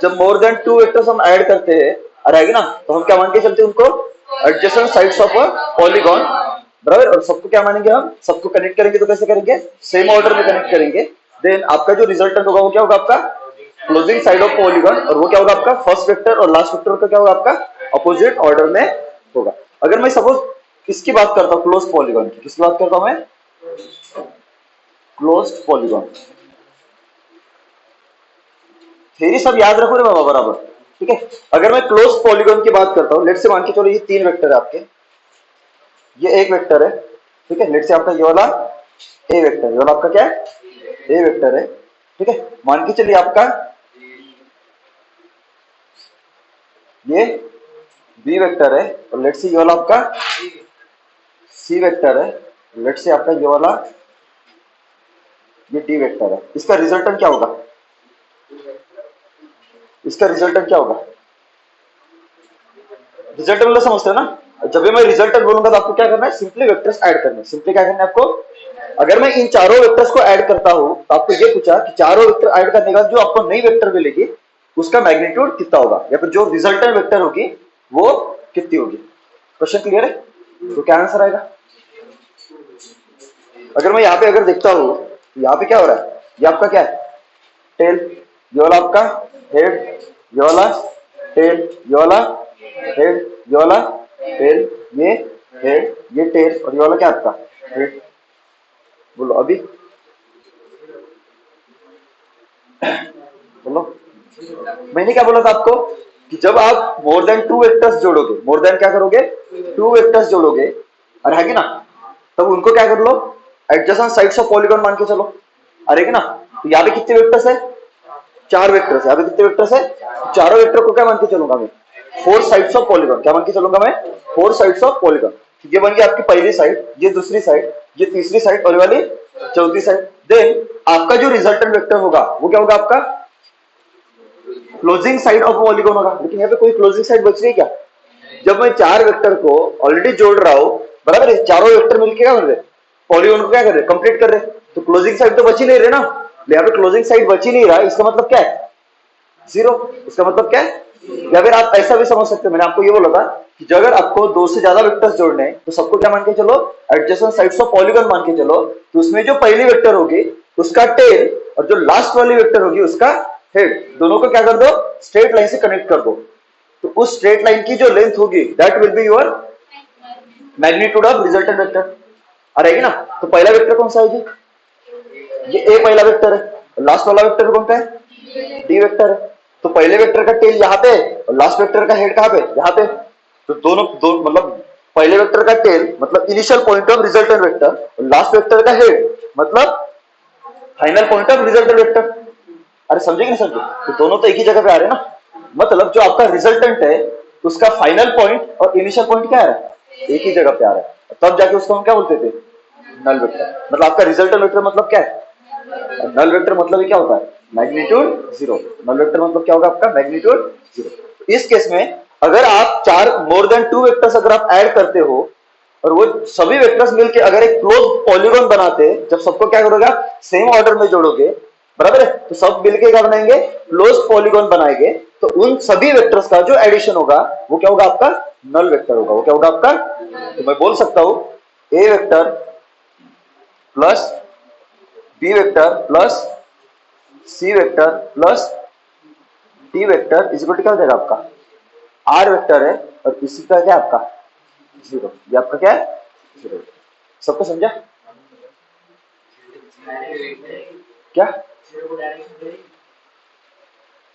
जब मोर than two vectors हम add करते हैं और आएगी ना, तो हम क्या मान के चलते हैं उनको, adjacent sides of a polygon, बराबर। और सबको क्या मानेंगे हम, सबको कनेक्ट करेंगे तो कैसे करेंगे, सेम ऑर्डर में कनेक्ट करेंगे। देन आपका जो रिजल्टेंट होगा वो क्या होगा, आपका क्लोजिंग साइड ऑफ पॉलीगॉन, और वो क्या होगा आपका फर्स्ट वेक्टर और लास्ट वेक्टर का क्या होगा आपका अपोजिट ऑर्डर में होगा। अगर मैं सपोज किसकी बात करता हूँ, क्लोज पॉलीगॉन की, किसकी बात करता हूं मैं, क्लोज्ड पॉलीगॉन। थ्योरी सब याद रखो रे बाबा बराबर, ठीक है। अगर मैं क्लोज पॉलीगॉन की बात करता हूँ, लेट से मान के चलो ये तीन वेक्टर है आपके, ये एक वेक्टर है, ठीक है। लेट से आपका ये वाला ए वेक्टर, ये वाला आपका क्या है, ए वेक्टर है, ठीक है। मान के चलिए आपका ये बी वेक्टर है, और लेट से ये वाला आपका सी वेक्टर है, लेट से आपका ये वाला ये डी वेक्टर है। इसका रिजल्टेंट क्या होगा, इसका रिजल्टेंट क्या होगा, रिजल्टेंट मतलब समझते हो ना। जब भी मैं रिजल्टेंट बोलूंगा तो आपको क्या करना है, सिंपली वेक्टर्स ऐड करने, सिंपली क्या करना है आपको। अगर मैं इन चारों वेक्टर्स को ऐड करता हूं तो आपको ये पूछा कि चारों वेक्टर ऐड करने का जो आपको नई वेक्टर मिलेगी उसका मैग्नीट्यूड कितना होगा, या फिर जो रिजल्टेंट वेक्टर होगी वो कितनी होगी। क्वेश्चन क्लियर है, तो क्या आंसर आएगा। अगर मैं यहाँ पे अगर देखता हूं, यहाँ पे क्या हो रहा है, ये आपका क्या है, टेल, ये वाला आपका हेड, ये वाला टेल, ये वाला हेड, ये वाला टेल, ये हेड, ये टेल, और ये वाला क्या आपका हेड। बोलो अभी, बोलो। मैंने क्या बोला था आपको कि जब आप मोर देन टू वेक्टर्स जोड़ोगे, मोर देन क्या करोगे, टू वेक्टर्स जोड़ोगे, और है कि ना, तब उनको क्या कर लो, एडजेसेंट साइड्स ऑफ पॉलीगॉन मान के चलो, अरे कि ना। तो यहाँ पे कितने वेक्टर्स है, चार वेक्टर्स है। यहाँ पे कितने वेक्टर्स है, चारों वेक्टर को क्या मान के चलूंगा मैं, फोर साइड्स ऑफ पॉलीगॉन, क्या मान के चलूंगा मैं, फोर साइड्स ऑफ पॉलीगॉन। ये बन गई आपकी पहली साइड, ये दूसरी साइड, ये तीसरी साइड, और ये वाली चौथी साइड। देन आपका जो रिजल्टेंट वेक्टर होगा वो क्या होगा, आपका क्लोजिंग साइड ऑफ पॉलीगॉन होगा। लेकिन यहाँ पे कोई क्लोजिंग साइड बच रही है क्या, जब मैं चार वेक्टर को ऑलरेडी जोड़ रहा हूं, बराबर है, चारों वेक्टर मिलकर क्या कर रहे, पॉलीगॉन को क्या कर रहे, कंप्लीट कर रहे, तो क्लोजिंग साइड तो बच ही नहीं रहे ना। यहाँ पे क्लोजिंग साइड बच ही नहीं रहा, इसका मतलब क्या है, जीरो। इसका मतलब क्या है, या फिर आप ऐसा भी समझ सकते हो, मैंने आपको ये बोला था कि जो अगर आपको दो से ज्यादा वेक्टर्स जोड़ने हैं तो सबको क्या मान के चलो, एडजेसेंट साइड्स ऑफ पॉलीगॉन मान के चलो। तो उसमें जो पहली वेक्टर होगी उसका टेल, और जो लास्ट वाली वेक्टर होगी उसका हेड, दोनों को क्या कर दो, स्ट्रेट लाइन से कनेक्ट कर दो। तो उस स्ट्रेट लाइन की जो लेंथ होगी that will be your magnitude of resultant vector, आ रहेगी ना। तो पहला वेक्टर कौन सा है, ये ए पहला वेक्टर है, और लास्ट वाला वेक्टर कौन सा है, डी वेक्टर है। तो पहले वेक्टर का टेल यहाँ पे और लास्ट वेक्टर का हेड कहाँ पे, यहाँ पे। तो दोनों दो मतलब पहले वेक्टर का टेल मतलब initial point of resultant vector, और लास्ट वेक्टर का हेड मतलब final point of resultant vector. अरे समझे कि नहीं समझे, तो दोनों तो एक ही जगह पे आ रहे हैं ना। मतलब जो आपका रिजल्टेंट है उसका फाइनल पॉइंट और इनिशियल पॉइंट क्या आ रहा है, एक ही जगह पे आ रहा है, तब जाके उसको हम क्या बोलते थे, नल वेक्टर। मतलब आपका रिजल्टेंट वेक्टर मतलब क्या है, नल वेक्टर मतलब क्या होता है, मैग्नीट्यूड जीरो। नल वेक्टर मतलब क्या होगा आपका, मैग्नीट्यूड जीरो। इस केस में अगर आप चार मोर देन टू वेक्टर्स अगर आप ऐड करते हो और वो सभी वेक्टर्स मिलके अगर एक क्लोज पॉलीगॉन बनाते, जब सबको क्या करोगे, सेम ऑर्डर में जोड़ोगे, बराबर है, तो सब मिलके क्या बनाएंगे, क्लोज पॉलीगॉन बनाएंगे। तो उन सभी वेक्टर्स का जो एडिशन होगा वो क्या होगा, आपका नल वेक्टर होगा। वो क्या होगा आपका, तो मैं बोल सकता हूं A vector plus B vector plus C vector plus D vector is equal to क्या हो जाएगा, आपका आर वेक्टर है, और इसी का क्या आपका जीरो। ये आपका क्या है, जीरो। सबको समझा क्या,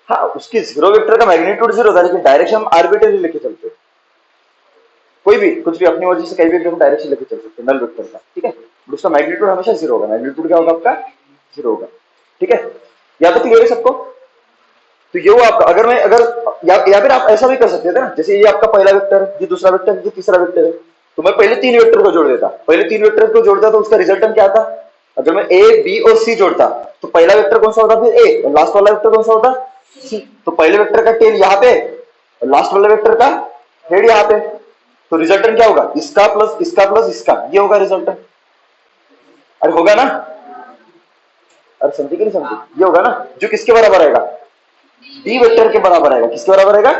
हाँ उसकी जीरो वेक्टर का मैग्नीट्यूड जीरो था, लेकिन डायरेक्शन हम आर्बिट्ररी लेके चलते हैं। कोई भी कुछ भी अपनी मर्जी से कहीं भी हम डायरेक्शन लेके चल सकते हैं नल वेक्टर का, ठीक है। उसका मैग्नीट्यूड हमेशा जीरो होगा, मैग्नीट्यूड क्या होगा आपका, जीरो होगा, ठीक है। या तो क्लियर है सबको। तो ये वो आपका, अगर मैं अगर या फिर आप ऐसा भी कर सकते थे ना, जैसे ये आपका पहला वेक्टर है, ये दूसरा वेक्टर है, ये तीसरा वेक्टर है, तो मैं पहले तीन वेक्टर को जोड़ देता, पहले तीन वेक्टर को जोड़ता तो उसका रिजल्टेंट क्या आता। अगर मैं ए बी और सी जोड़ता तो पहला वेक्टर कौन सा होता, फिर ए, और लास्ट वाला वेक्टर कौन सा होता, सी। तो पहले वेक्टर का टेल यहाँ पे और लास्ट वाले वेक्टर का हेड यहाँ पे, तो रिजल्टेंट क्या होगा, इसका प्लस इसका प्लस इसका, ये होगा रिजल्टेंट। अरे होगा ना, अरे समझे कि नहीं समझे, ये होगा ना, जो किसके बराबर आएगा, डी वेक्टर के बराबर आएगा। किसके बराबर आएगा?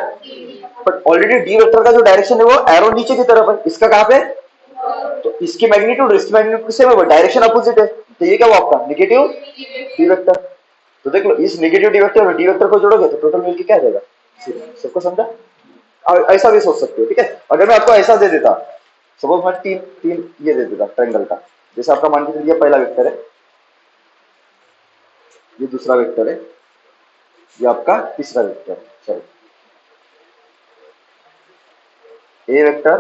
बट ऑलरेडी डी वेक्टर का जो डायरेक्शन है वो एरो नीचे की तरफ है, इसका कहां पे? तो इसकी मैग्नीट्यूड इसकी मैग्नीट्यूड सेम है, डायरेक्शन अपोजिट है, तो ये क्या हुआ आपका नेगेटिव डी वेक्टर। तो देख लो इस नेगेटिव डी वेक्टर और डी वेक्टर को जोड़ोगे तो टोटल मिलके क्या आ जाएगा? सबको समझा? ऐसा भी सोच सकते हो, ठीक है। अगर मैं आपको ऐसा दे देता, सपोज मैं तीन तीन ये दे देता ट्रायंगल का, जैसे आपका मान के चलिए पहला वेक्टर है, ये दूसरा वेक्टर है, ये आपका तीसरा वेक्टर है, चलो ए वेक्टर,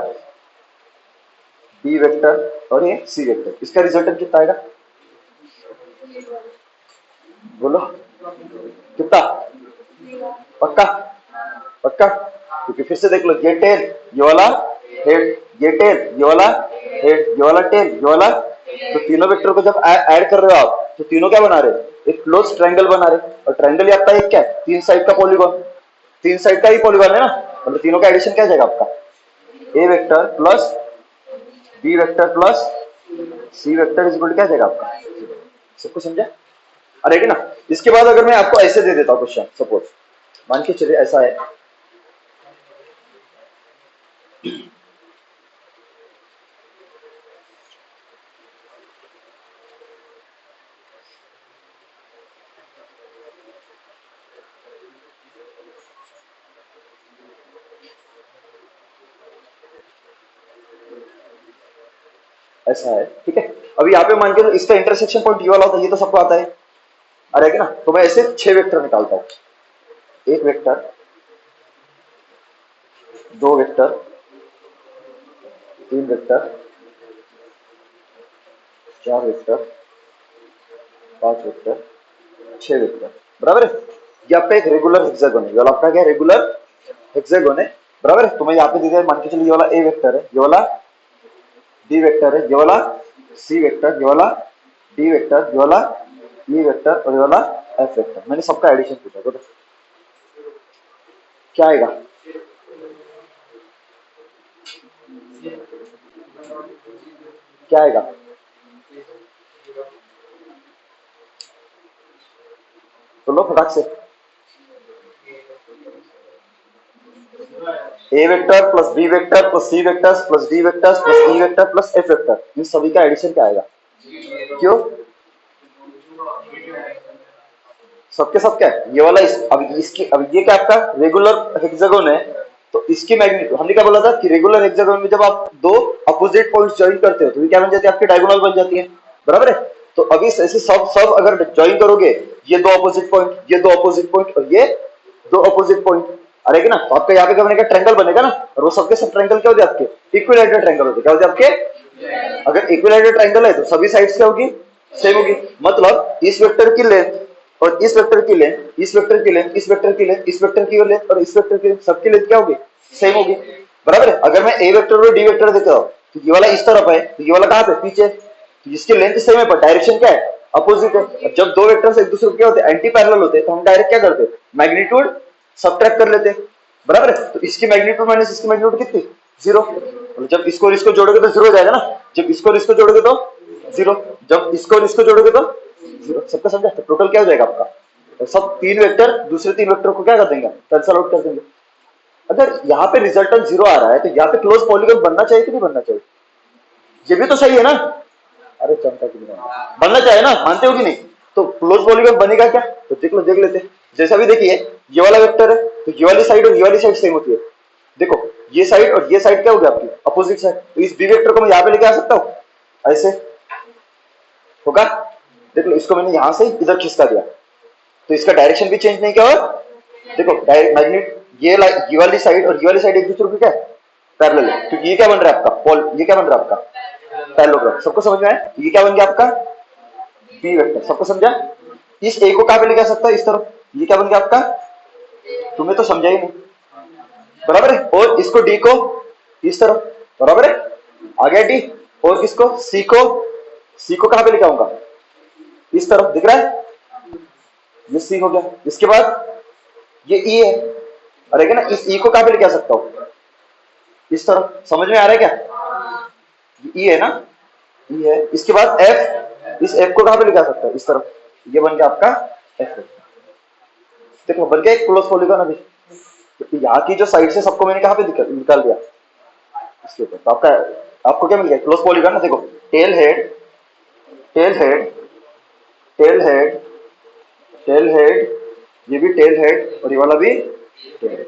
बी वेक्टर और ये सी वेक्टर, इसका रिजल्टेंट कितना आएगा? बोलो कितना? पक्का? पक्का? क्योंकि फिर से देख लो, ये टेल ये वाला हेड, ये टेल ये वाला हेड, ये वाला टेल ये वाला, तो तीनों वेक्टर को जब ऐड कर रहे हो आप तो तीनों क्या बना रहे? एक क्लोज ट्रायंगल बना रहे, और ट्रायंगल ही आपका एक क्या है? तीन साइड का पॉलीगॉन, तीन साइड का ही पॉलीगॉन है ना, मतलब तीनों का एडिशन क्या जाएगा आपका? A vector plus B vector plus C vector is equal क्या जाएगा आपका? सबको समझा? अरे ना, इसके बाद अगर मैं आपको ऐसे दे देता हूं क्वेश्चन, सपोज मान के चलिए ऐसा है, ऐसा है, ठीक है। अभी यहाँ पे मान के इसका इंटरसेक्शन पॉइंट ये वाला होता है, ये तो सबको आता है, अरे ना, तो मैं ऐसे 6 वेक्टर निकालता हूं, एक वेक्टर, दो वेक्टर, तीन वेक्टर, चार वेक्टर, पांच वेक्टर, 6 वेक्टर, बराबर है। ये आपका एक रेगुलर हेक्सागोन है, ये वाला आपका क्या? रेगुलर हेक्सागोन है, बराबर है। तो मैं यहाँ पे दे दिया, मान के चलिए ये वाला ए वेक्टर है, ये वाला डी वेक्टर है, ये वाला सी वेक्टर, ये वाला डी वेक्टर, ये वाला ई वेक्टर और ये वाला एफ वेक्टर। मैंने सबका एडिशन पूछा, तो क्या आएगा? क्या आएगा? तो लो फटाक से, A vector plus B vector plus C vector plus D vector plus E vector plus F vector, इन सभी का एडिशन क्या आएगा? क्यों? सबके सब क्या है? ये वाला अब इसकी, अब ये क्या आपका रेगुलर हेक्सागोन है, तो इसकी मैग्नीट्यूड, हमने क्या बोला था कि रेगुलर हेक्सागोन में जब आप दो अपोजिट पॉइंट्स ज्वाइन करते हो तो ये क्या बन जाती है? आपकी डायगोनल बन जाती है, बराबर है। तो अभी ऐसे सब सब अगर ज्वाइन करोगे, ये दो अपोजिट पॉइंट, ये दो अपोजिट पॉइंट और ये दो अपोजिट पॉइंट, अरे ना, तो आपका यहाँ पे क्या बनेगा? ट्रायंगल बनेगा ना, और वो सबके सब ट्रायंगल क्या होते हैं आपके? इक्विलैटरल ट्रायंगल होते हैं। क्या होते हैं आपके? अगर इक्विलैटरल ट्रायंगल है तो सभी साइड्स क्या होगी? सेम होगी। मतलब इस वेक्टर की लेंथ और इस वेक्टर की लेंथ, इस वेक्टर की लेंथ, इस वेक्टर की लेंथ, इस वेक्टर की लेंथ और इस वेक्टर की लेंथ, सबकी लेंथ क्या होगी? सेम होगी, बराबर है। अगर मैं ए वेक्टर और डी वेक्टर देता हूं तो ये वाला इस तरफ है, तो ये वाला कहां पे? पीछे, तो इसकी लेंथ सेम है पर डायरेक्शन क्या है? अपोजिट है। जब दो वेक्टर्स एक दूसरे को क्या होते हैं? एंटी पैरेलल होते हैं, तो हम डायरेक्ट क्या करते हैं? मैग्नीट्यूड सबट्रैक्ट कर लेते हैं, बराबर है। तो इसकी मैग्नीट्यूड माइनस इसकी मैग्नीट्यूड कितनी? जीरो। जब इसको और इसको जोड़ोगे तो जीरो हो जाएगा ना, जब इसको और इसको जोड़ोगे तो जीरो, जब इसको और इसको जोड़ोगे तो जीरो। सबका समझा? तो टोटल क्या हो जाएगा आपका? तो सब तीन वेक्टर दूसरे तीन वेक्टर को क्या कर देंगे? कैंसल आउट कर देंगे। अगर यहाँ पे रिजल्टेंट जीरो आ रहा है तो यहाँ पे क्लोज पॉलीगॉन बनना चाहिए कि नहीं बनना चाहिए? ये भी तो सही है ना? अरे चमका की बनना चाहिए ना, मानते हो कि नहीं? तो क्लोज पॉलीगॉन बनेगा क्या? तो देख लो, देख लेते हैं। जैसा भी देखिए, ये वाला वेक्टर है तो ये वाली साइड और ये वाली साइड सेम होती है। देखो ये साइड और ये साइड क्या हो गया आपकी? Opposite side. तो इस बी वेक्टर को मैं यहाँ पे लेके आ सकता हूँ, ऐसे होगा। देख लो, इसको मैंने यहां से इधर खिसका दिया तो इसका डायरेक्शन भी चेंज नहीं किया, और देखो डायरेक्ट मैग्नेट ये वाली साइड और ये वाली साइड एक दूसरे को क्या है? पैरेलल है, क्योंकि ये क्या बन रहा है आपका? पॉल, ये क्या बन रहा है आपका? पैरेललोग्राम। सबको समझ में आया? ये क्या बन गया आपका? B vector. सबको समझा? इस ए को कहां पे लेके आ सकता है? इस तरफ। ये क्या बन गया आपका? तुम्हें तो समझा ही नहीं, बराबर है। और इसको डी को इस तरफ, बराबर है, आ गया डी। और इसको सी को कहां पे लेके आऊंगा? इस तरफ, दिख रहा है? ये सी हो गया। इसके बाद ये ई है, अरे ना, इस ई को कहां पे लेके आ सकता हूं? इस तरफ। समझ में आ रहा है क्या? ई है ना, ई है। इसके बाद एफ, इस एफ को कहां पे लेके आ सकता है? इस तरफ। ये बन गया आपका एफ। देखो बन गया एक क्लोज पॉलीगॉन अभी। तो यहाँ की जो साइड से सबको मैंने कहाँ पे निकाल दिया इसके ऊपर, तो आपका आपको क्या मिल गया क्लोज पॉलीगॉन ना। देखो tail head, tail head, tail head, tail head, ये भी टेल हेड और ये वाला भी टेल हेड।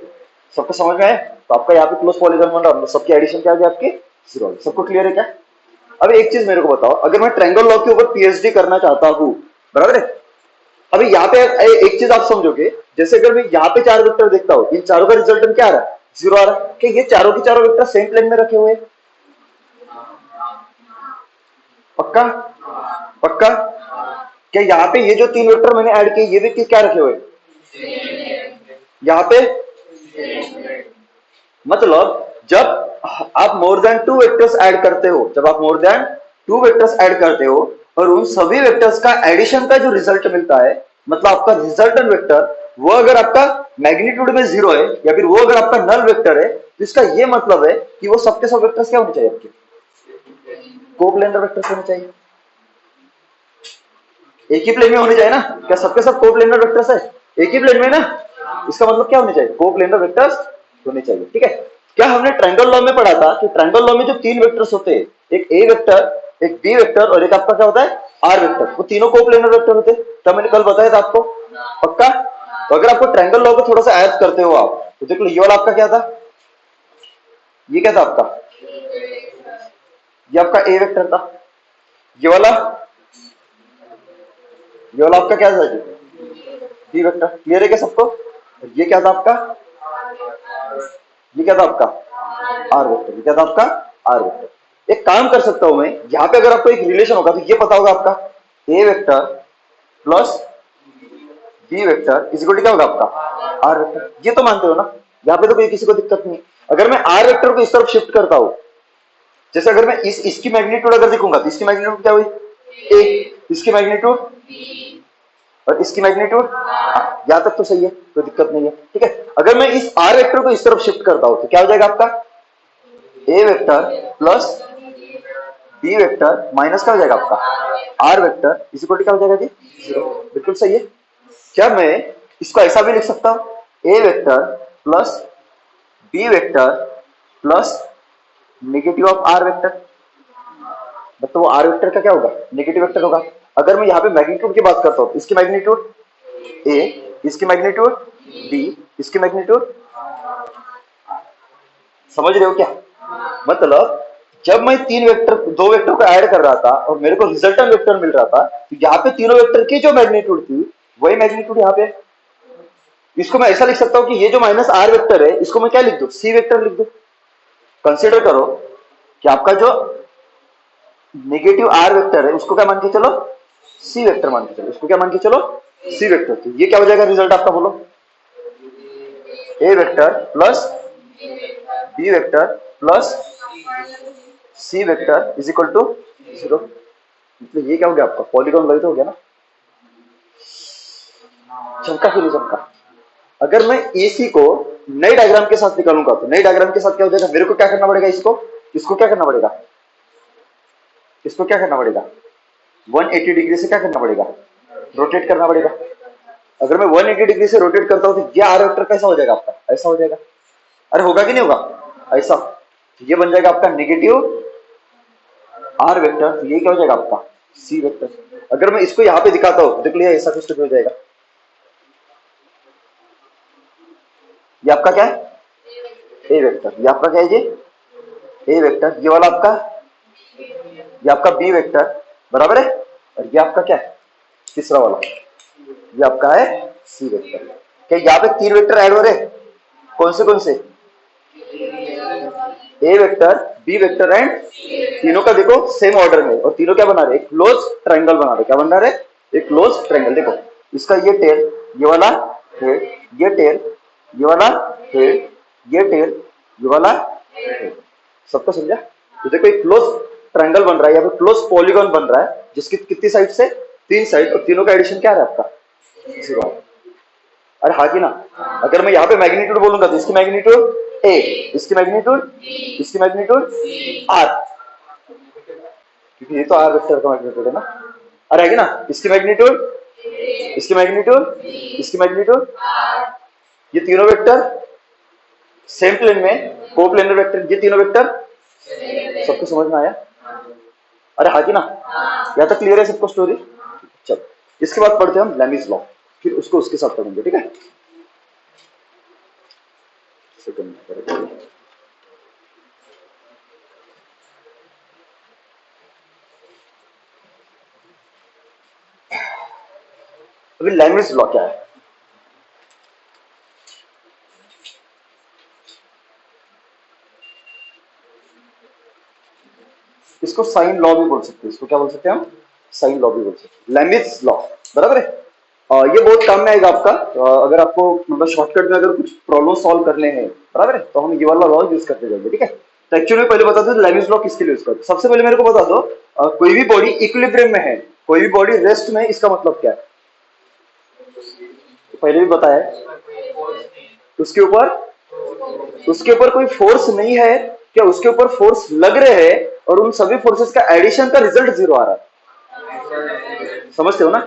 सबको समझ में आया? तो आपका यहाँ पे क्लोज पॉलीगॉन बन रहा है, सबकी एडिशन क्या आ गया आपकी 0। सबको क्लियर है क्या? अब एक चीज मेरे को बताओ, अगर मैं ट्रायंगल लॉ के ऊपर पीएचडी करना चाहता हूँ, बराबर है, अभी यहाँ पे एक चीज आप समझोगे, जैसे अगर मैं यहाँ पे 4 वेक्टर देखता हूँ, इन चारों का रिजल्टेंट क्या आ रहा है 0 आ रहा है, कि ये चारों के चारों वेक्टर सेम प्लेन में रखे हुए हैं? पक्का? पक्का? क्या यहाँ पे ये जो 3 वेक्टर मैंने ऐड किए ये भी क्या रखे हुए यहाँ पे? मतलब जब आप मोर देन 2 वेक्टर्स ऐड करते हो, जब आप मोर देन 2 वेक्टर्स ऐड करते हो और उन सभी वेक्टर्स का एडिशन का जो रिजल्ट मिलता है, मतलब आपका रिजल्टेंट वेक्टर वो अगर आपका मैग्नीट्यूड में 0 है या फिर वो अगर आपका नल वेक्टर है, तो इसका ये मतलब है कि वो सबके सब वेक्टर्स क्या होने चाहिए आपके कोप्लेनर वेक्टर्स होने चाहिए। एक ही प्लेन में होने चाहिए ना, क्या सबके सब कोप्लेनर वेक्टर्स है एक ही प्लेन में ना? इसका मतलब क्या होने चाहिए कोप्लेनर वेक्टर्स होने चाहिए। ठीक है, क्या हमने ट्रायंगल लॉ में पढ़ा था कि ट्रायंगल लॉ में जो 3 वेक्टर्स होते हैं, एक ए वेक्टर, एक बी वेक्टर और एक आपका क्या होता है आर वेक्टर, वो तीनों कोप्लेनर वेक्टर होते हैं। तो मैंने कल बताया था आपको। पक्का? तो अगर आपको ट्रायंगल लॉ को थोड़ा सा याद करते हो आप, तो देखो ये वाला आपका क्या था, ये क्या था आपका, ये आपका ए वेक्टर था, ये वाला आपका क्या था जी बी वेक्टर। क्लियर है क्या सबको? ये क्या था आपका, ये क्या था आपका आर वेक्टर, ये क्या था आपका आर वेक्टर। एक काम कर सकता हूं मैं, यहां पे अगर आपको एक रिलेशन होगा तो ये पता होगा आपका A vector plus B vector is equal to क्या होगा आपका आर वेक्टर। ये तो मानते हो ना, यहाँ पे तो कोई किसी को दिक्कत नहीं। अगर मैं आर वेक्टर को इस तरफ शिफ्ट करता हूं, जैसे अगर मैं इसकी मैग्नीट्यूड अगर देखूंगा तो इसकी मैग्नीट्यूड क्या हुई ए, इसकी मैग्नीट्यूड और इसकी मैग्नीट्यूड, यहां तक तो सही है, कोई दिक्कत नहीं है। ठीक है, अगर मैं इस आर वेक्टर को इस तरफ शिफ्ट करता हूं तो क्या हो जाएगा आपका A vector plus B vector minus क्या हो जाएगा आपका R vector is equal to क्या हो जाएगा जी 0। बिल्कुल सही है। क्या मैं इसको ऐसा भी लिख सकता हूं A vector plus B vector plus negative of R vector, मतलब वो आर वेक्टर का क्या होगा नेगेटिव वेक्टर होगा। अगर मैं यहाँ पे मैग्नीट्यूड की बात करता हूँ, इसकी मैग्नीट्यूड ए, इसकी मैग्नीट्यूड बी, इसकी मैग्नीट्यूड, समझ रहे हो क्या? मतलब जब मैं 3 वेक्टर 2 वेक्टर को ऐड कर रहा था और मेरे को रिजल्टेंट वेक्टर मिल रहा था, तो यहाँ पे तीनों वेक्टर की जो मैग्नीट्यूड थी वही मैग्नीट्यूड यहाँ पे। इसको मैं ऐसा लिख सकता हूँ कि ये जो माइनस आर वेक्टर है इसको मैं क्या लिख दूं सी वेक्टर लिख दूं। कंसिडर करो कि आपका जो नेगेटिव आर वेक्टर है उसको क्या मान के चलो सी वेक्टर मान के चलो, उसको क्या मान के चलो सी वेक्टर। तो ये क्या हो जाएगा रिजल्ट आपका, बोलो A vector plus B vector plus C vector is equal to 0। मतलब ये क्या हो गया आपका पॉलीगॉन वही तो हो गया ना, चमका फिर चमका। अगर मैं एसी को नई डायग्राम के साथ निकालूंगा तो नई डायग्राम के साथ क्या हो जाएगा, मेरे को क्या करना पड़ेगा, इसको क्या करना पड़ेगा, इसको क्या करना पड़ेगा 180 डिग्री से क्या करना पड़ेगा रोटेट करना पड़ेगा। अगर मैं 180 डिग्री से रोटेट करता हूं तो ये आर वेक्टर कैसा हो जाएगा आपका ऐसा हो जाएगा। अरे होगा कि नहीं होगा ऐसा, ये बन जाएगा आपका नेगेटिव आर वेक्टर, तो ये क्या हो जाएगा आपका सी वेक्टर। अगर मैं इसको यहां पे दिखाता हूं देख लिया ऐसा कुछ हो जाएगा, ये आपका क्या है ए वेक्टर, ये आपका क्या है जी ए वेक्टर, ये वाला आपका ये आपका बी वेक्टर बराबर है, और ये आपका क्या है तीसरा वाला ये आपका है सी वेक्टर। क्या यहाँ पे 3 वेक्टर ऐड हो रहे, कौन से A vector B vector and तीनों का देखो सेम ऑर्डर में, और तीनों क्या बना रहे एक क्लोज ट्रायंगल बना रहे, क्या बना रहे एक क्लोज ट्रायंगल। देखो इसका ये टेल, ये वाला हेड, ये टेल, ये वाला हेड, ये टेल, ये वाला हेड, सबको समझा? तो देखो एक क्लोज ट्रायंगल बन रहा है या फिर क्लोज पॉलीगॉन बन रहा है जिसकी कितनी साइड से 3 साइड, और तीनों का एडिशन क्या है आपका 0। अरे हाँ कि ना? अगर मैं यहाँ पे मैग्नीट्यूड बोलूंगा तो इसकी मैग्नीट्यूड ए, इसकी मैग्नीट्यूड, इसकी मैग्नीट्यूड आर, क्योंकि ये तो आर वेक्टर का मैग्नीट्यूड है ना। अरे है कि ना? इसकी मैग्नीट्यूड इसकी मैग्नीट्यूड, इसकी मैग्नीट्यूड, ये तीनों वेक्टर सेम प्लेन में, को प्लेनर वेक्टर, ये तीनों वेक्टर सबको समझ में आया? अरे हाँ कि ना? यहाँ तक क्लियर है सबको स्टोरी? चलो इसके बाद पढ़ते हैं हम लैमीज लॉ, फिर उसको उसके साथ पढ़ेंगे, ठीक है? सेकंड अभी लैमीज लॉ क्या है? इसको साइन लॉ भी बोल सकते हैं, इसको क्या बोल सकते हैं हम? साइन लॉ भी बोल सकते हैं, लैमीज लॉ, बराबर है? ये बहुत काम में आएगा आपका, अगर आपको मतलब शॉर्टकट में अगर कुछ प्रॉब्लम सॉल्व करने हैं, बराबर है, तो हम ये वाला लॉ यूज करते जाएंगे, ठीक है? तो एक्चुअली में पहले बता दो लैमीज लॉ किसके लिए यूज करते हैं। सबसे पहले मेरे को बता दो, कोई भी बॉडी इक्विलिब्रियम में है, कोई भी बॉडी रेस्ट में, इसका मतलब क्या है? पहले भी बताया, उसके ऊपर कोई फोर्स नहीं है, क्या उसके ऊपर फोर्स लग रहे हैं और उन सभी फोर्सेस का एडिशन का रिजल्ट जीरो आ रहा है, समझते हो ना?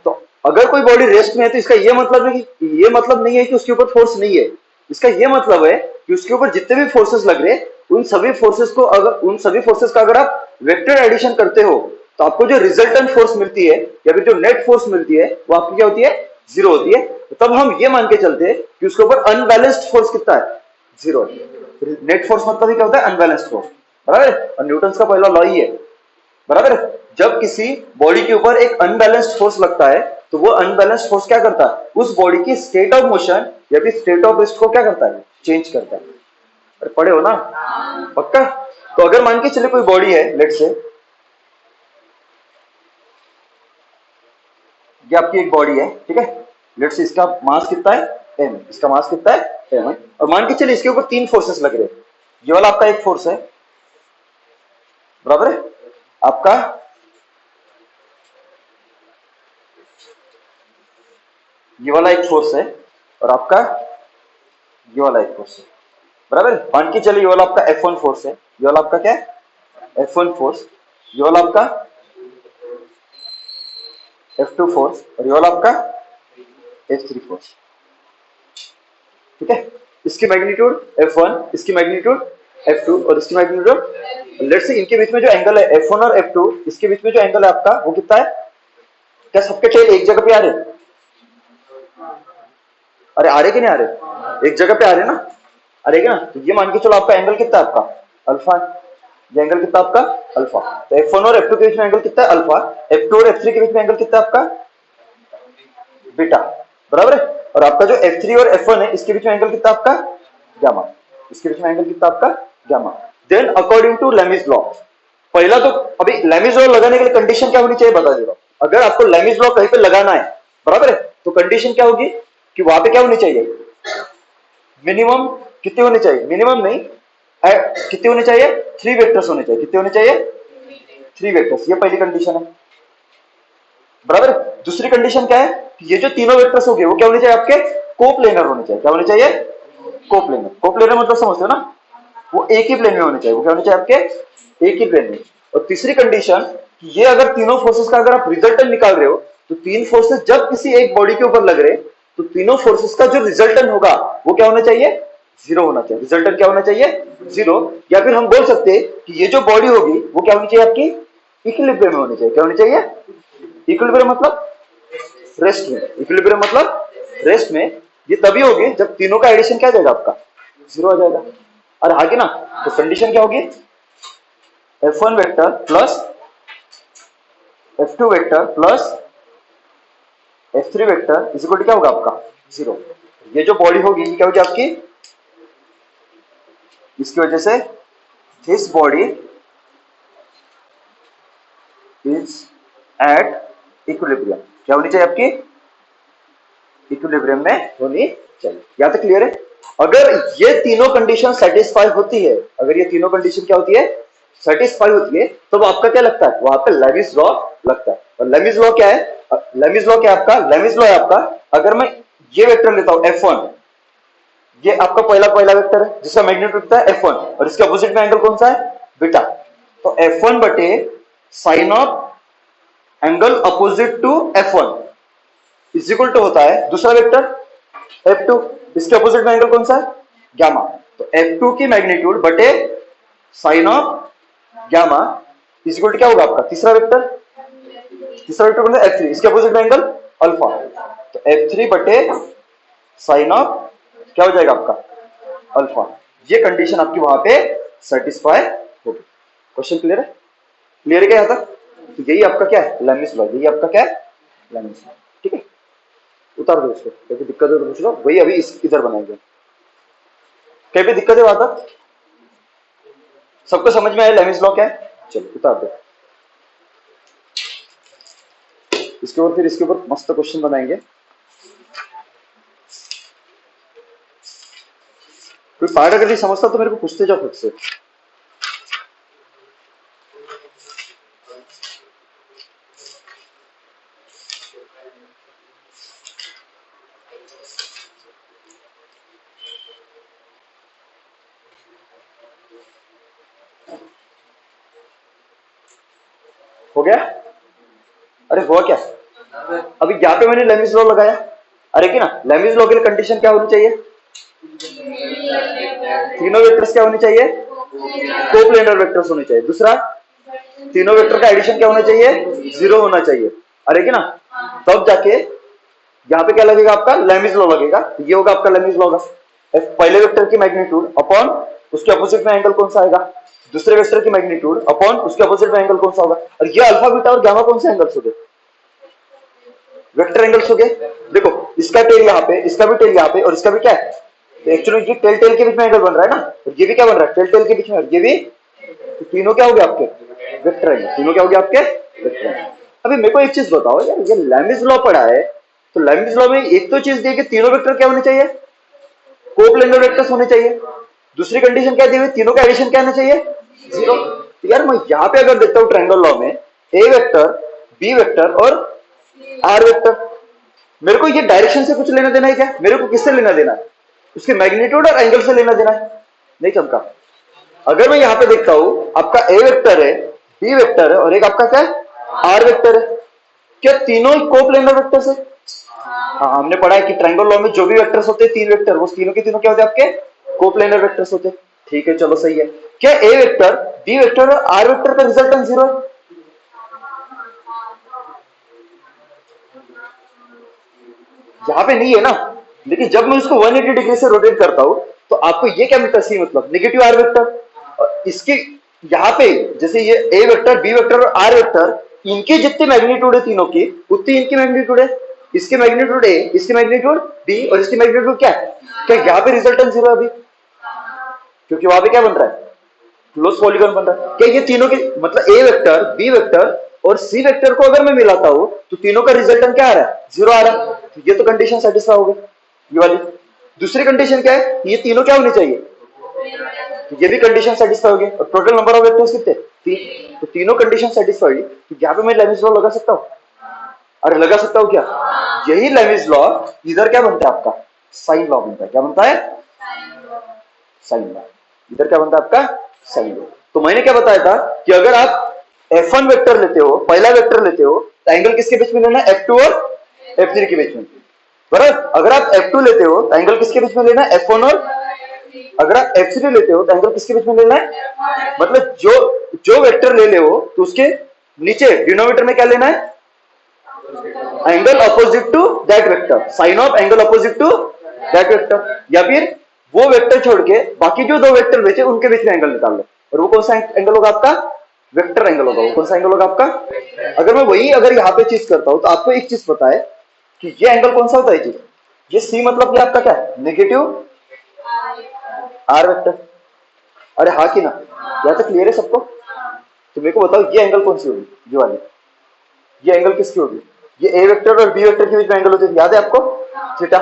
तो अगर कोई बॉडी रेस्ट में है तो इसका ये मतलब है कि, ये मतलब नहीं है कि उसके ऊपर फोर्स नहीं है, इसका ये मतलब है कि उसके ऊपर जितने भी फोर्सेस लग रहे हैं उन सभी फोर्सेस को, अगर उन सभी फोर्सेस का अगर आप वेक्टर एडिशन करते हो तो आपको जो रिजल्टेंट फोर्स मिलती है या फिर जो नेट फोर्स मिलती है वो आपकी क्या होती है? जीरो होती है। तब हम ये मान के चलते हैं कि उसके ऊपर अनबैलेंस्ड फोर्स कितना है? जीरो है। नेट फोर्स मतलब ही क्या होता है? अनबैलेंस्ड फोर्स, बराबर है? और न्यूटन का पहला लॉ ही है, बराबर है? जब किसी बॉडी के ऊपर एक अनबैलेंस्ड फोर्स लगता है तो वो अनबैलेंस्ड फोर्स क्या करता है? उस बॉडी की स्टेट ऑफ मोशन या फिर स्टेट ऑफ रेस्ट को क्या करता है? चेंज करता है। अरे पढ़े हो ना? पक्का? तो अगर मान के चले कोई बॉडी है, लेट से ये आपकी एक बॉडी है, ठीक है? लेट से इसका मास कितना है? m, इसका मास कितना है? m है। और मान के चले इसके ऊपर तीन फोर्सेस लग रहे हैं, ये वाला आपका एक फोर्स है, बराबर है? आपका ये वाला एक फोर्स है और आपका ये वाला एक फोर्स है, बराबर है? मान के चले ये वाला आपका F1 फोर्स है, ये वाला आपका क्या है? F1 फोर्स, ये वाला आपका F2 फोर्स और ये वाला आपका F3 फोर्स, ठीक है? इसकी मैग्नीट्यूड F1, इसकी मैग्नीट्यूड F2 और इसकी मैग्नीट्यूड, लेट्स से इनके बीच में जो एंगल है F1 और F2, इसके बीच में जो एंगल है आपका वो कितना है? क्या सबके टेल एक जगह पे आ रहे? अरे आ रहे कि नहीं आ रहे? एक जगह पे आ रहे ना? आ रहे ना? तो ये मान के चलो आपका एंगल कितना है? आपका अल्फा। ये एंगल कितना आपका? अल्फा। तो F1 और F2 के बीच में एंगल कितना है? अल्फा। F2 और F3 के बीच में एंगल कितना है आपका? बीटा, बराबर है? और आपका जो F3 और F1 है इसके बीच में एंगल कितना आपका? गामा। इसके बीच में एंगल कितना आपका? Gamma. Then according to Lami's law, पहला तो अभी लैमीज लॉ लगाने के लिए कंडीशन क्या होनी चाहिए बता दे रहा हूं। अगर आपको लैमीज लॉ कहीं पे लगाना है, बराबर है, तो कंडीशन क्या होगी कि वहां पे क्या होनी चाहिए? मिनिमम कितने होने चाहिए? मिनिमम नहीं, कितने होने चाहिए? 3 वेक्टर्स होने चाहिए। कितने होने चाहिए? 3 वेक्टर्स, ये पहली कंडीशन है, बराबर। दूसरी कंडीशन क्या है कि ये जो तीनों वेक्टर्स हो गए वो क्या होने चाहिए? आपके कोप्लेनर होने चाहिए। क्या होने चाहिए? कोप्लेनर। कोप्लेनर मतलब समझते हो ना? वो एक ही प्लेन में होने चाहिए। वो क्या होने चाहिए? आपके एक ही प्लेन में। और तीसरी कंडीशन, ये अगर तीनों फोर्सेस का अगर आप रिजल्टेंट निकाल रहे हो तो तीन फोर्सेस जब किसी एक बॉडी के ऊपर लग रहे तो तीनों फोर्सेस का जो रिजल्टेंट होगा वो क्या होना चाहिए? जीरो होना चाहिए। रिजल्टेंट क्या होना चाहिए? जीरो। या फिर हम बोल सकते हैं कि ये जो बॉडी होगी वो क्या होनी चाहिए? आपकी इक्विलिब्रियम में होनी चाहिए। क्या होनी चाहिए? इक्विलिब्रियम मतलब रेस्ट में। इक्विलिब्रियम मतलब रेस्ट में। ये तभी होगी जब तीनों का एडिशन क्या आ जाएगा? आपका जीरो आ जाएगा। और आगे ना, तो कंडीशन क्या होगी? F1 vector plus F2 vector plus F3 vector is equal to क्या होगा? आपका जीरो। ये जो बॉडी होगी क्या होगी आपकी? इसकी वजह से this body is at equilibrium. क्या होनी चाहिए? आपकी इक्विलिब्रियम में होनी चाहिए। यहां तक क्लियर है? अगर ये तीनों कंडीशन सेटिस्फाई होती है, अगर ये तीनों कंडीशन क्या होती है? सेटिस्फाई होती है, तो आपका क्या लगता है? वहां पे लैमीज लॉ लगता है। और लैमीज लॉ क्या है? लैमीज लॉ क्या है आपका? लैमीज लॉ है आपका, अगर मैं ये वेक्टर लेता हूं F1, ये आपका पहला वेक्टर है जिसका मैग्नीट्यूड कितना है? F1, और इसके अपोजिट में एंगल कौन सा है? बीटा। तो F1 बटे sine of angle opposite to F1, is equal to होता है दूसरा वेक्टर F2, इसके अपोजिट में एंगल कौन सा है, गामा। तो F2 की मैग्नीट्यूड बटे sine of gamma is equal to क्या होगा आपका तीसरा वेक्टर कौन सा F3, इसके अपोजिट में एंगल अल्फा। तो F3 बटे साइन ऑफ क्या हो जाएगा आपका अल्फा। ये कंडीशन आपकी वहां पे सेटिस्फाई होगी। क्वेश्चन क्लियर है, क्लियर है क्या यहां तक? तो यही आपका क्या है लैमिस लॉ, यही आपका क्या है लैमिस लॉ। ठीक है, उतार दो इसको, कहीं भी दिक्कत है तो पूछ लो, वही अभी इधर बनाएंगे। कहीं भी दिक्कत है वहां तक? सबको समझ में आया लैमिस लॉ क्या है? चलो उतार दो इसके ऊपर, फिर इसके ऊपर मस्त क्वेश्चन बनाएंगे। कोई पार्ट अगर नहीं समझता तो मेरे को पूछते जाओ खुद से। हो गया? अरे हुआ क्या? अभी यहाँ पे मैंने लेमिस लॉ लगाया, अरे कि ना लेमिस लॉ के लिए कंडीशन क्या होनी चाहिए, तीनों वेक्टर्स क्या होनी चाहिए, कोप्लेनर वेक्टर्स होने चाहिए। दूसरा तीनों वेक्टर का एडिशन क्या होना चाहिए, 0 होना चाहिए। अरे कि ना तब जाके यहाँ पे क्या लगेगा आपका लेमिस लॉ लगेगा। ये होगा आपका लेमिस लॉ का पहले वेक्टर की मैग्नीट्यूड अपॉन उसके अपोजिट में एंगल कौन सा आएगा, दूसरे वेक्टर की मैग्नीट्यूड अपॉन उसके अपोजिट में एंगल कौन सा होगा। और ये अल्फा बीटा और गामा कौन से एंगल्स हो गए, वेक्टर एंगल्स हो गए। देखो इसका टेल यहाँ पे, इसका भी टेल यहाँ पे, और इसका भी क्या है, एक्चुअली ये टेल टेल के बीच में एंगल बन रहा है ना, और ये भी क्या बन रहा है टेल टेल के बीच में, और ये भी, तो तीनों क्या हो गए आपके वेक्टर एंगल, तीनों क्या हो गए आपके वेक्टर एंगल। अभी मेरे को एक चीज बताओ यार, ये लैमिस लॉ पढ़ा है, तो लैमिस लॉ में एक तो चीज दी कि तीनों वेक्टर क्या होने चाहिए, कोप्लेनर वेक्टर्स होने चाहिए। दूसरी कंडीशन क्या दी हुई, तीनों का एडिशन क्या होना चाहिए 0। तो यार मैं यहाँ पे अगर देखता हूँ ट्रायंगल लॉ में ए वेक्टर, बी वेक्टर और आर वेक्टर, मेरे को ये डायरेक्शन से कुछ लेना देना है क्या, मेरे को किससे लेना देना है, उसके मैग्नीट्यूड और एंगल से लेना देना है, नहीं चमका। अगर मैं यहाँ पे देखता हूं आपका ए वेक्टर है, बी वेक्टर है और एक आपका क्या है आर वेक्टर है, क्या तीनों कोप्लेनर वेक्टर्स है? हाँ हमने पढ़ा है कि ट्रायंगल लॉ में जो भी वेक्टर्स होते हैं तीन वेक्टर, वो तीनों के तीनों क्या होते हैं आपके कोप्लेनर वेक्टर्स होते हैं। ठीक है चलो सही है। क्या ए वेक्टर, बी वेक्टर और आर वेक्टर का रिजल्टेंट 0 है? यहाँ पे नहीं है ना, लेकिन जब मैं उसको 180 डिग्री से रोटेट करता हूं तो आपको ये क्या मिलता है, सी मतलब नेगेटिव आर वेक्टर। इसके यहाँ पे जैसे ये ए वेक्टर, बी वेक्टर और आर वेक्टर, इनके जितने मैग्नीट्यूड है तीनों की उतनी इनकी मैग्नीट्यूड है। इसके मैग्नीट्यूड ए, इसकी मैग्नीट्यूड बी और इसकी मैग्नीट्यूड क्या है, क्या यहाँ पे रिजल्टेंट 0 अभी, क्योंकि वहां पे क्या बन रहा है क्लोज पॉलीगॉन बन रहा है। क्या ये तीनों के मतलब ए वेक्टर, बी वेक्टर और सी वेक्टर को अगर मैं मिलाता हूं तो तीनों का रिजल्टेंट क्या आ रहा है 0 आ रहा है। तो ये तो कंडीशन सेटिस्फाई हो गई ये वाली। दूसरी कंडीशन क्या है, ये तीनों क्या होने चाहिए, तो ये भी कंडीशन सेटिस्फाई होगी। और टोटल नंबर ऑफ वेक्टर्स कितने, 3, तो तीनों कंडीशन सेटिस्फाई हुई। तो यहाँ पे मैं लेमिस लॉ लगा सकता हूँ, अरे लगा सकता हूँ क्या, यही लेमिस लॉ इधर क्या बनता है आपका साइन लॉ बनता है। क्या बनता है साइन लॉ, इधर क्या बनता है आपका साइन लॉ। तो मैंने क्या बताया था कि अगर आप F1 वेक्टर लेते हो, पहला वेक्टर लेते हो, तो एंगल किसके बीच में लेना है, F2 और F3 के बीच में, बराबर। अगर आप F2 लेते हो तो एंगल किसके बीच में लेना है, F1 और, अगर आप F3 लेते हो तो एंगल किसके बीच में लेना है, मतलब जो वेक्टर ले हो तो उसके नीचे डिनोमिनेटर में क्या लेना है, angle opposite to that vector, sine of angle opposite to that vector. या फिर वो वेक्टर छोड़ के बाकी जो दो वेक्टर बचे उनके बीच में एंगल निकाल लो, और वो कौन सा एंगल होगा आपका, वेक्टर एंगल होगा। वो कौन सा एंगल होगा आपका, अगर मैं वही अगर यहाँ पे चीज करता हूं तो आपको एक चीज पता है कि ये एंगल कौन सा होता है जी, ये सी मतलब ये आपका क्या है नेगेटिव आर वेक्टर। अरे हाँ कि ना, यहाँ तक क्लियर है सबको? तो मेरे को बताओ ये एंगल कौन सी होगी, ये वाली, ये एंगल किसकी होगी, ये ए वेक्टर और बी वेक्टर के बीच में एंगल होती है, याद है आपको थीटा।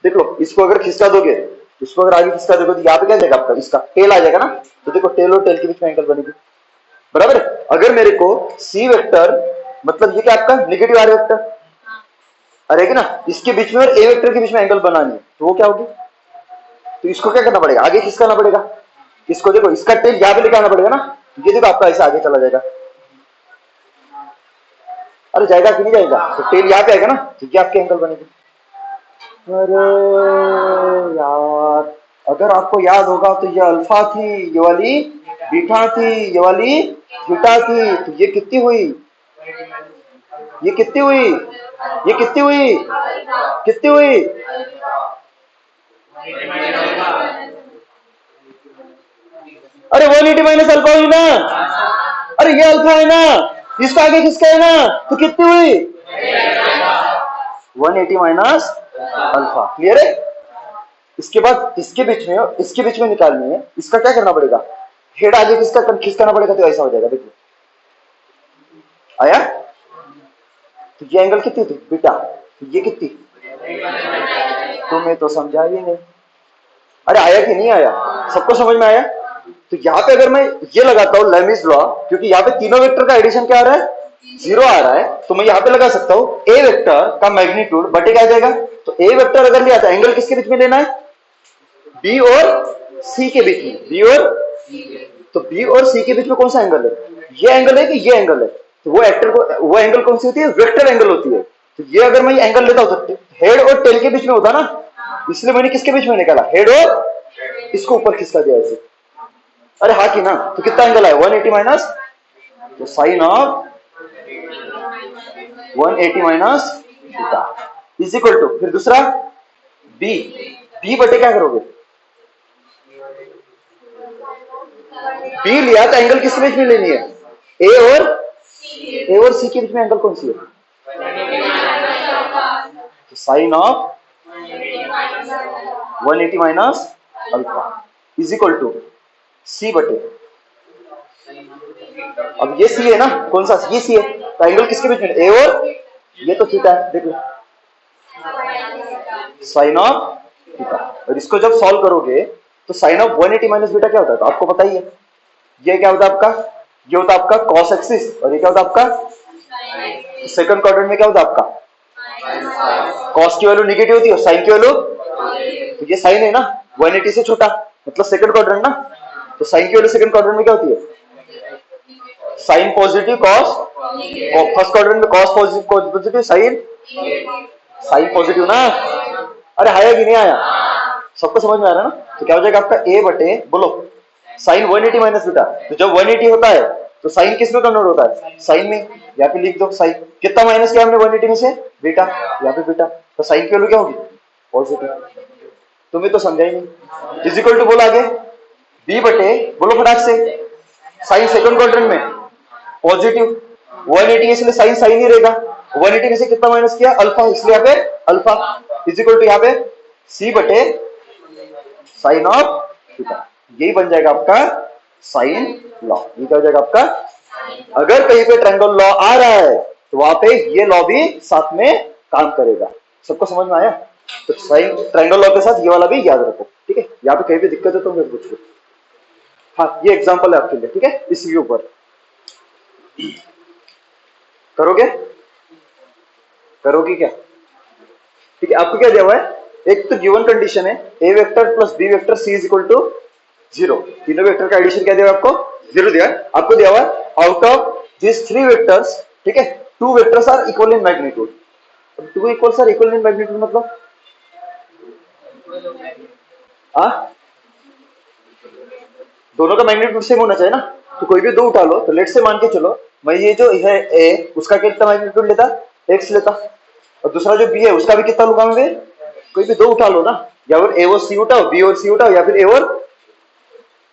देख लो इसको अगर खिसका दोगे, इसको अगर आगे खिसका दोगे तो यहाँ पे क्या जाएगा आपका, इसका टेल आ जाएगा ना। तो देखो टेल और टेल के बीच में एंगल बनेगी, बराबर। अगर मेरे को सी वेक्टर मतलब ये क्या आपका नेगेटिव आर वेक्टर, अरे ना इसके बीच में और ए वेक्टर के बीच में एंगल बनानी है, तो वो क्या होगी, तो इसको क्या करना पड़ेगा, आगे खिसकाना पड़ेगा। इसको देखो इसका टेल यहाँ पे लेके आना पड़ेगा ना, ये देखो आपका ऐसा आगे चला जाएगा। अरे जाएगा कि नहीं जाएगा? तो टेल यहाँ पे आएगा ना, तो ये आपके एंगल बनेगी। अरे यार, अगर आपको याद होगा तो ये अल्फा थी, ये वाली बीटा थी, ये वाली थीटा थी, तो ये कितनी हुई? ये कितनी हुई? ये कितनी हुई? कितनी हुई? अरे 180 माइनस अल्फा हुई ना। अरे ये अल्फा है ना, इसका आगे किसका है ना, तो कितनी हुई? 180 माइनस अल्फा। क्लियर है? इसके बाद इसके बीच में और इसके बीच में निकालनी है, इसका क्या करना पड़ेगा? हेड आगे किसका खिसकाना पड़ेगा, तो ऐसा हो जाएगा। देखिए आया? तो ये एंगल कितनी थी? बीटा। ये कितनी? तुम्हें तो समझा ही नहीं। अरे आया कि नहीं आया? सबको समझ में आया? तो यहाँ पे अगर मैं ये लगाता हूँ लेमिस लॉ, क्योंकि यहाँ पे तीनों वेक्टर का एडिशन क्या आ रहा है? 0 आ रहा है, तो मैं यहाँ पे लगा सकता हूँ ए वेक्टर का मैग्नीट्यूड बटे क्या आ जाएगा? तो ए वेक्टर अगर लिया था, एंगल किसके बीच में लेना है? बी और सी के बीच में। बी और, तो बी और सी के बीच में कौन सा एंगल है? ये एंगल है कि ये एंगल है? तो वो एंगल कौन सी होती है? वेक्टर एंगल होती है। तो ये अगर मैं एंगल लेता हूं तो हेड और टेल के बीच में होता ना, इसलिए मैंने किसके बीच में निकाला? हेड और इसको ऊपर खिसका दिया ऐसे। अरे हाँ की ना, तो कितना एंगल है? 180 माइनस, तो sine of 180 minus theta is equal to, फिर दूसरा बी। बी बटे क्या करोगे? बी लिया तो एंगल किस बीच में लेनी है? ए और सी के बीच में एंगल कौन सी है? तो sine of 180 minus alpha is equal to C बटे, अब ये सी है ना, कौन सा? ये सी है, तो एंगल किसके बीच में? ए और, ये तो थीटा है, देख लो, साइन ऑफ थीटा। और इसको जब सॉल्व करोगे तो साइन ऑफ 180 माइनस बीटा क्या होता है? तो आपको पता ही है, ये क्या होता है आपका? ये होता है आपका कॉस एक्सिस, और ये क्या होता है आपका? सेकंड क्वाड्रेंट में क्या होता है आपका? कॉस की वैल्यू निगेटिव होती है और साइन की वैल्यू, तो ये साइन है ना 180 से छोटा, मतलब सेकंड क्वाड्रेंट ना, तो साइन की वैल्यू सेकंड क्वाड्रेंट में क्या होती है? Sine positive cos, first quadrant में cos positive sine, sine positive ना। अरे आया कि नहीं आया? सबको समझ में आ रहा है ना? तो क्या हो जाएगा आपका? ए बटे, बोलो, साइन 180 माइनस बीटा। तो जब 180 होता है तो साइन किस में कन्वर्ट होता है? साइन में। यहाँ पे लिख दो साइन, कितना माइनस किया हमने 180 में से? बीटा, यहाँ पे बीटा, तो साइन की वैल्यू क्या होगी? पॉजिटिव। तुम्हें तो समझा ही नहीं। इज इक्वल टू बोला आगे, बी बटे, बोलो फटाक से, साइन सेकंड क्वाड्रेंट में पॉजिटिव, 180 इसलिए साइन साइन ही रहेगा, 180 में से कितना माइनस किया? अल्फा, इसलिए यहाँ पे अल्फा इज इक्वल टू यहाँ पे सी बटे साइन ऑफ थीटा। यही बन जाएगा आपका साइन लॉ। ये क्या हो जाएगा आपका? अगर कहीं पे ट्रायंगल लॉ आ रहा है तो वहां पे ये लॉ भी साथ में काम करेगा। सबको समझ में आया? तो साइन ट्रायंगल लॉ के साथ ये वाला भी याद रखो, ठीक है? यहाँ पे कहीं भी दिक्कत है तो मैं पूछ लो। हाँ, ये एग्जांपल है आपके लिए, ठीक है? इसके ऊपर करोगे? करोगे क्या? ठीक है, आपको क्या दिया हुआ है? एक तो गिवन कंडीशन है A vector plus B vector C is equal to 0। तीनों वेक्टर का एडिशन क्या दिया हुआ आपको? 0 दिया है। आपको दिया हुआ है आउट ऑफ दिस 3 वेक्टर्स, ठीक है, 2 vectors are equal in magnitude. 2 equals are equal in magnitude मतलब आ? दोनों का मैग्नीट्यूड सेम होना चाहिए ना। तो कोई भी दो उठा लो, तो लेट से मान के चलो मैं ये जो है ए, उसका कितना मैग्नीट्यूड लेता? एक्स लेता, और दूसरा जो बी है उसका भी कितना लूंगा मैं? कोई भी दो उठा लो ना, या फिर ए और सी उठाओ, बी और सी उठाओ, या फिर ए और,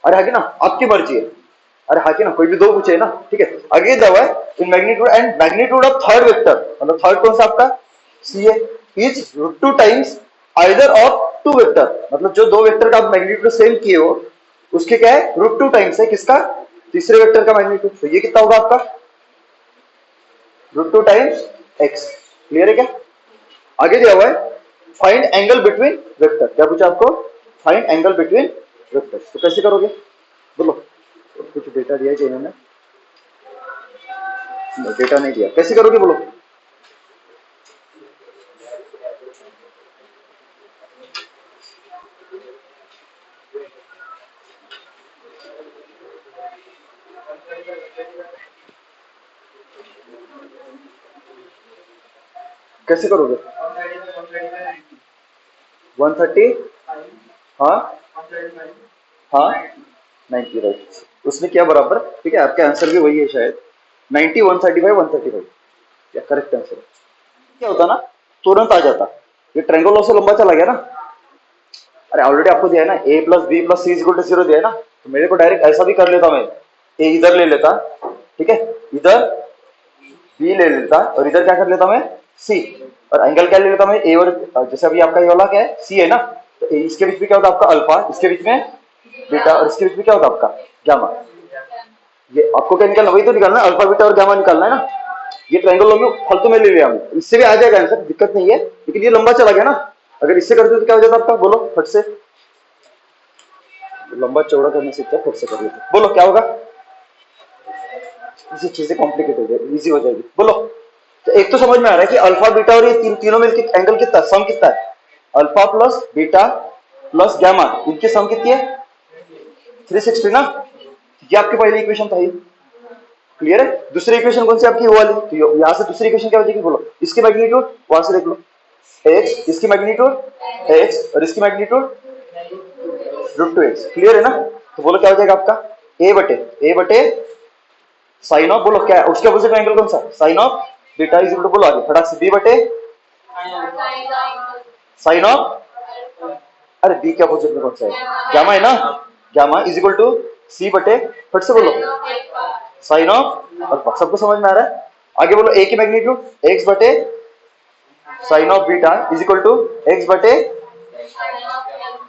अरे हाकी ना, आपकी मर्जी है। अरे हाकी ना, कोई भी दो पूछे ना, ठीक है? आगे दवा है in magnitude and magnitude of third vector, मतलब थर्ड कौन सा आपका? सी है, is √2 times either of 2 vector, मतलब जो दो वेक्टर का आप मैग्नीट्यूड सेम किए हो उसके क्या है? √2 टाइम्स है किसका? तीसरे वेक्टर का मैग्नीट्यूड। तो ये कितना होगा आपका? √2 टाइम्स एक्स। क्लियर है क्या? आगे दिया हुआ है फाइंड एंगल बिटवीन वेक्टर। क्या पूछा आपको? Find angle between vectors. तो कैसे करोगे बोलो? कुछ डेटा दिया है इन्होंने? डेटा नहीं दिया, कैसे करोगे बोलो? कैसे करोगे? 130, हाँ हाँ 90, राइट। उसने क्या बराबर, ठीक है, आपका आंसर भी वही है शायद, 90, 135, 135, या करेक्ट आंसर। क्या होता ना, तुरंत आ जाता, ये ट्रायंगल से लंबा चला गया ना। अरे ऑलरेडी आपको दिया है ना, a plus B plus C equal to 0 दिया है ना, तो मेरे को डायरेक्ट ऐसा भी कर लेता मैं, ए इधर ले लेता, ठीक है, इधर बी ले लेता और इधर क्या कर लेता मैं, सी, और एंगल क्या ले लेता मैं, ए, और जैसे अभी आपका ये वाला क्या है, सी है ना, तो इसके बीच में क्या होता है आपका अल्फा, इसके बीच में बीटा, और इसके बीच में क्या होता है आपका गामा। ये आपको क्या निकालना, वही तो निकालना, अल्फा बीटा और गामा निकालना है ना। ये ट्रायंगल में फालतू में ले लिया हमने, इससे भी आ जाएगा आंसर, दिक्कत नहीं है, लेकिन ये लंबा चला गया ना। अगर इससे करते तो क्या हो जाता आपका, बोलो फट से, लंबा चौड़ा करने से क्या, फट से कर लेते, बोलो क्या होगा, इसी चीजें कॉम्प्लिकेट हो जाएगी, इजी हो जाएगी, बोलो। तो एक तो समझ में आ रहा है कि अल्फा बीटा और ये तीनों में एंगल कितना, सम कितना है, alpha plus beta plus gamma, इनकी सम कितनी है, 360 ना। ये आपकी पहली इक्वेशन था, ये क्लियर है। दूसरी इक्वेशन कौन सी आपकी, वो वाली, तो यहां से दूसरी इक्वेशन क्या हो जाएगी, बोलो, इसकी मैग्नीट्यूड वहां से देख लो, x, इसकी मैग्नीट्यूड x, और इसकी मैग्नीट्यूड √2x, क्लियर है ना। तो बोलो क्या हो जाएगा आपका, a बटे साइन ऑफ, बोलो क्या है उसके अपोजिट एंगल कौन सा, sine of beta is equal to, बोलो आगे फटाक से, b बटे साइन ऑफ, अरे b के अपोजिट में कौन सा है, गामा है ना, gamma is equal to c बटे, फट से बोलो, साइन ऑफ अल्फा। सबको समझ में आ रहा है, आगे बोलो a की मैग्नीट्यूड x बटे sine of beta is equal to x बटे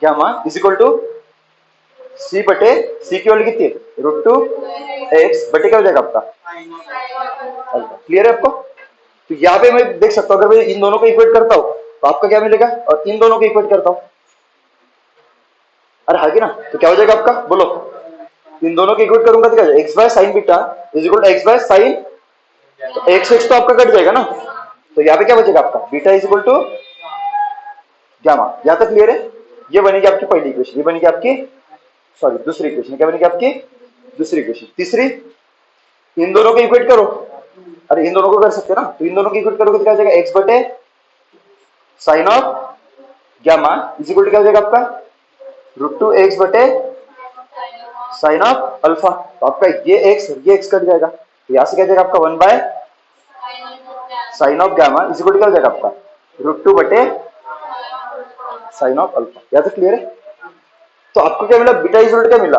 gamma is equal to c बटे, c की वैल्यू कितनी है, √2x बटे क्या हो जाएगा आपका अल्फा, क्लियर है आपको। तो यहाँ पे मैं देख सकता हूँ, अगर मैं इन दोनों को इक्वेट करता हूँ तो आपका क्या मिलेगा, और इन दोनों को इक्वेट करता हूँ, अरे हागे ना, तो क्या हो जाएगा आपका, बोलो, इन दोनों को इक्वेट करूंगा तो क्या हो जाएगा, x by sine beta is equal to x by sine, तो x तो आपका कट जाएगा ना, तो यहाँ पे क्या बचेगा आपका, beta is equal to gamma. यहाँ तक क्लियर है। ये बनेगी आपकी पहली इक्वेशन, ये बनेगी आपकी, सॉरी दूसरी इक्वेशन, क्या बनेगी आपकी दूसरी इक्वेशन। तीसरी, इन दोनों को इक्वेट करो, अरे इन दोनों को कर सकते हैं ना, तो इन दोनों को इक्वेट करोगे तो क्या हो जाएगा, एक्स बटे sine of gamma is equal to क्या हो जाएगा आपका, √2x बटे साइन ऑफ अल्फा। तो आपका ये x कट जाएगा, तो यहां से क्या जाएगा आपका 1 by sine of gamma is equal to क्या हो जाएगा आपका, √2 बटे साइन ऑफ अल्फा। यहां तक क्लियर है। तो आपको क्या मिला, बीटा इज इक्वल टू क्या मिला,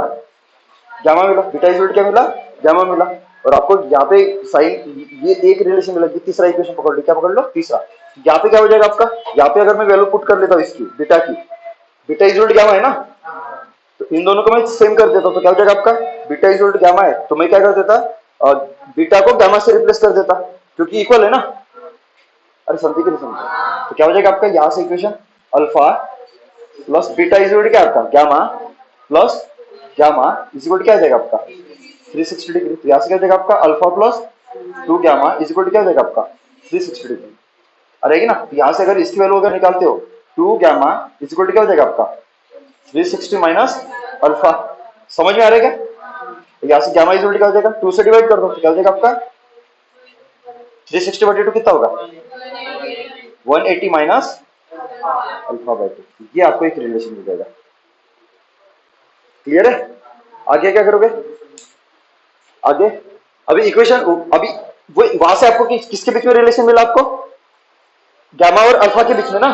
गामा मिला, बीटा इज इक्वल टू क्या मिला, गामा मिला, और आपको यहाँ पे साइन, ये एक रिलेशन मिला, तीसरा इक्वेशन पकड़ लो, क्या पकड़ लो, तीसरा। यहाँ पे क्या हो जाएगा आपका, यहाँ पे अगर मैं वैल्यू पुट कर लेता हूँ इसकी, बीटा की, beta is equal to gamma है ना, तो इन दोनों को मैं सेम कर देता हूँ, तो क्या हो जाएगा आपका, beta is equal to gamma है, तो मैं क्या कर देता, और बीटा को गामा से रिप्लेस कर देता, क्योंकि इक्वल है ना। अरे समझे कि नहीं समझे, तो क्या हो जाएगा आपका, यहाँ से equation alpha plus beta is equal to क्या आपका, gamma plus gamma is equal to क्या आ जाएगा आपका 360 डिग्री। तो यहाँ से क्या हो जाएगा आपका, alpha plus 2 gamma is equal to क्या हो जाएगा आपका 360 डिग्री। अरे ना, यहाँ से अगर इसकी वैल्यू अगर निकालते हो, 2 गामा इज इक्वल टू क्या हो जाएगा आपका 360 माइनस अल्फा। समझ में आ रहा है क्या, यहाँ से गामा इज इक्वल टू क्या हो जाएगा, 2 से डिवाइड कर दो, तो क्या हो जाएगा आपका 360 बटे 2 कितना होगा 180 माइनस अल्फा बाय 2। ये आपको एक रिलेशन मिल जाएगा। क्लियर है। आगे क्या करोगे, आगे अभी इक्वेशन, अभी वो वहां से आपको किसके बीच में रिलेशन मिला, आपको गामा और अल्फा के बीच में ना,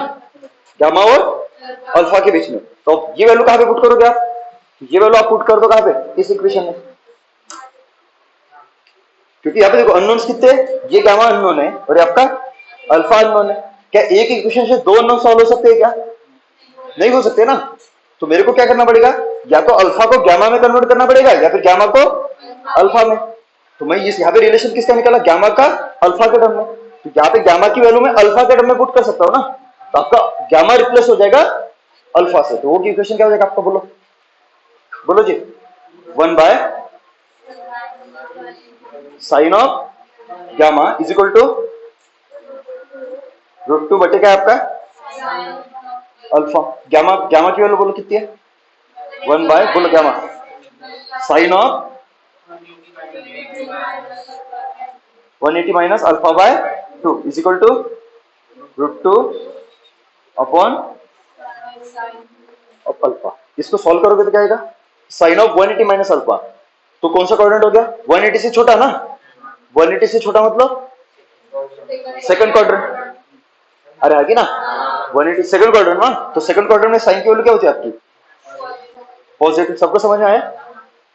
गामा और अल्फा के बीच में। तो ये वैल्यू कहां पे पुट करोगे आप, ये वैल्यू आप पुट कर दो कहां पे, इस इक्वेशन में, क्योंकि यहाँ पे देखो अननोन्स कितने, ये गामा अननोन है और ये आपका अल्फा अननोन है। क्या एक इक्वेशन से दो अननोन सॉल्व हो सकते हैं क्या, नहीं हो सकते ना। तो मेरे को क्या करना पड़ेगा, या तो अल्फा को गामा में कन्वर्ट करना पड़ेगा या फिर गामा को अल्फा में। तो मैं यहाँ पे रिलेशन किसका निकाला, गामा का अल्फा के टर्म में। तो यहाँ पे गामा की वैल्यू में अल्फा के टर्म में पुट कर सकता हूँ ना, तो आपका गामा रिप्लेस हो जाएगा अल्फा से। तो वो इक्वेशन क्या हो जाएगा आपका, बोलो बोलो जी, 1 by sine of gamma is equal to √2 बटे क्या है आपका अल्फा। गामा, गामा की वैल्यू बोलो कितनी है, 1 बाय, बोलो gamma sine of 180 minus alpha by 2 is equal to √2 upon alpha. इसको सॉल्व करोगे तो क्या आएगा, साइन ऑफ 180 माइनस अल्फा। तो कौन सा क्वाड्रेंट हो गया, 180 से छोटा ना, 180 से छोटा मतलब सेकंड क्वाड्रेंट। अरे आगे ना 180 सेकंड क्वाड्रेंट ना, तो सेकंड क्वाड्रेंट में साइन की वैल्यू क्या होती है आपकी, पॉजिटिव। सबको समझ में आया,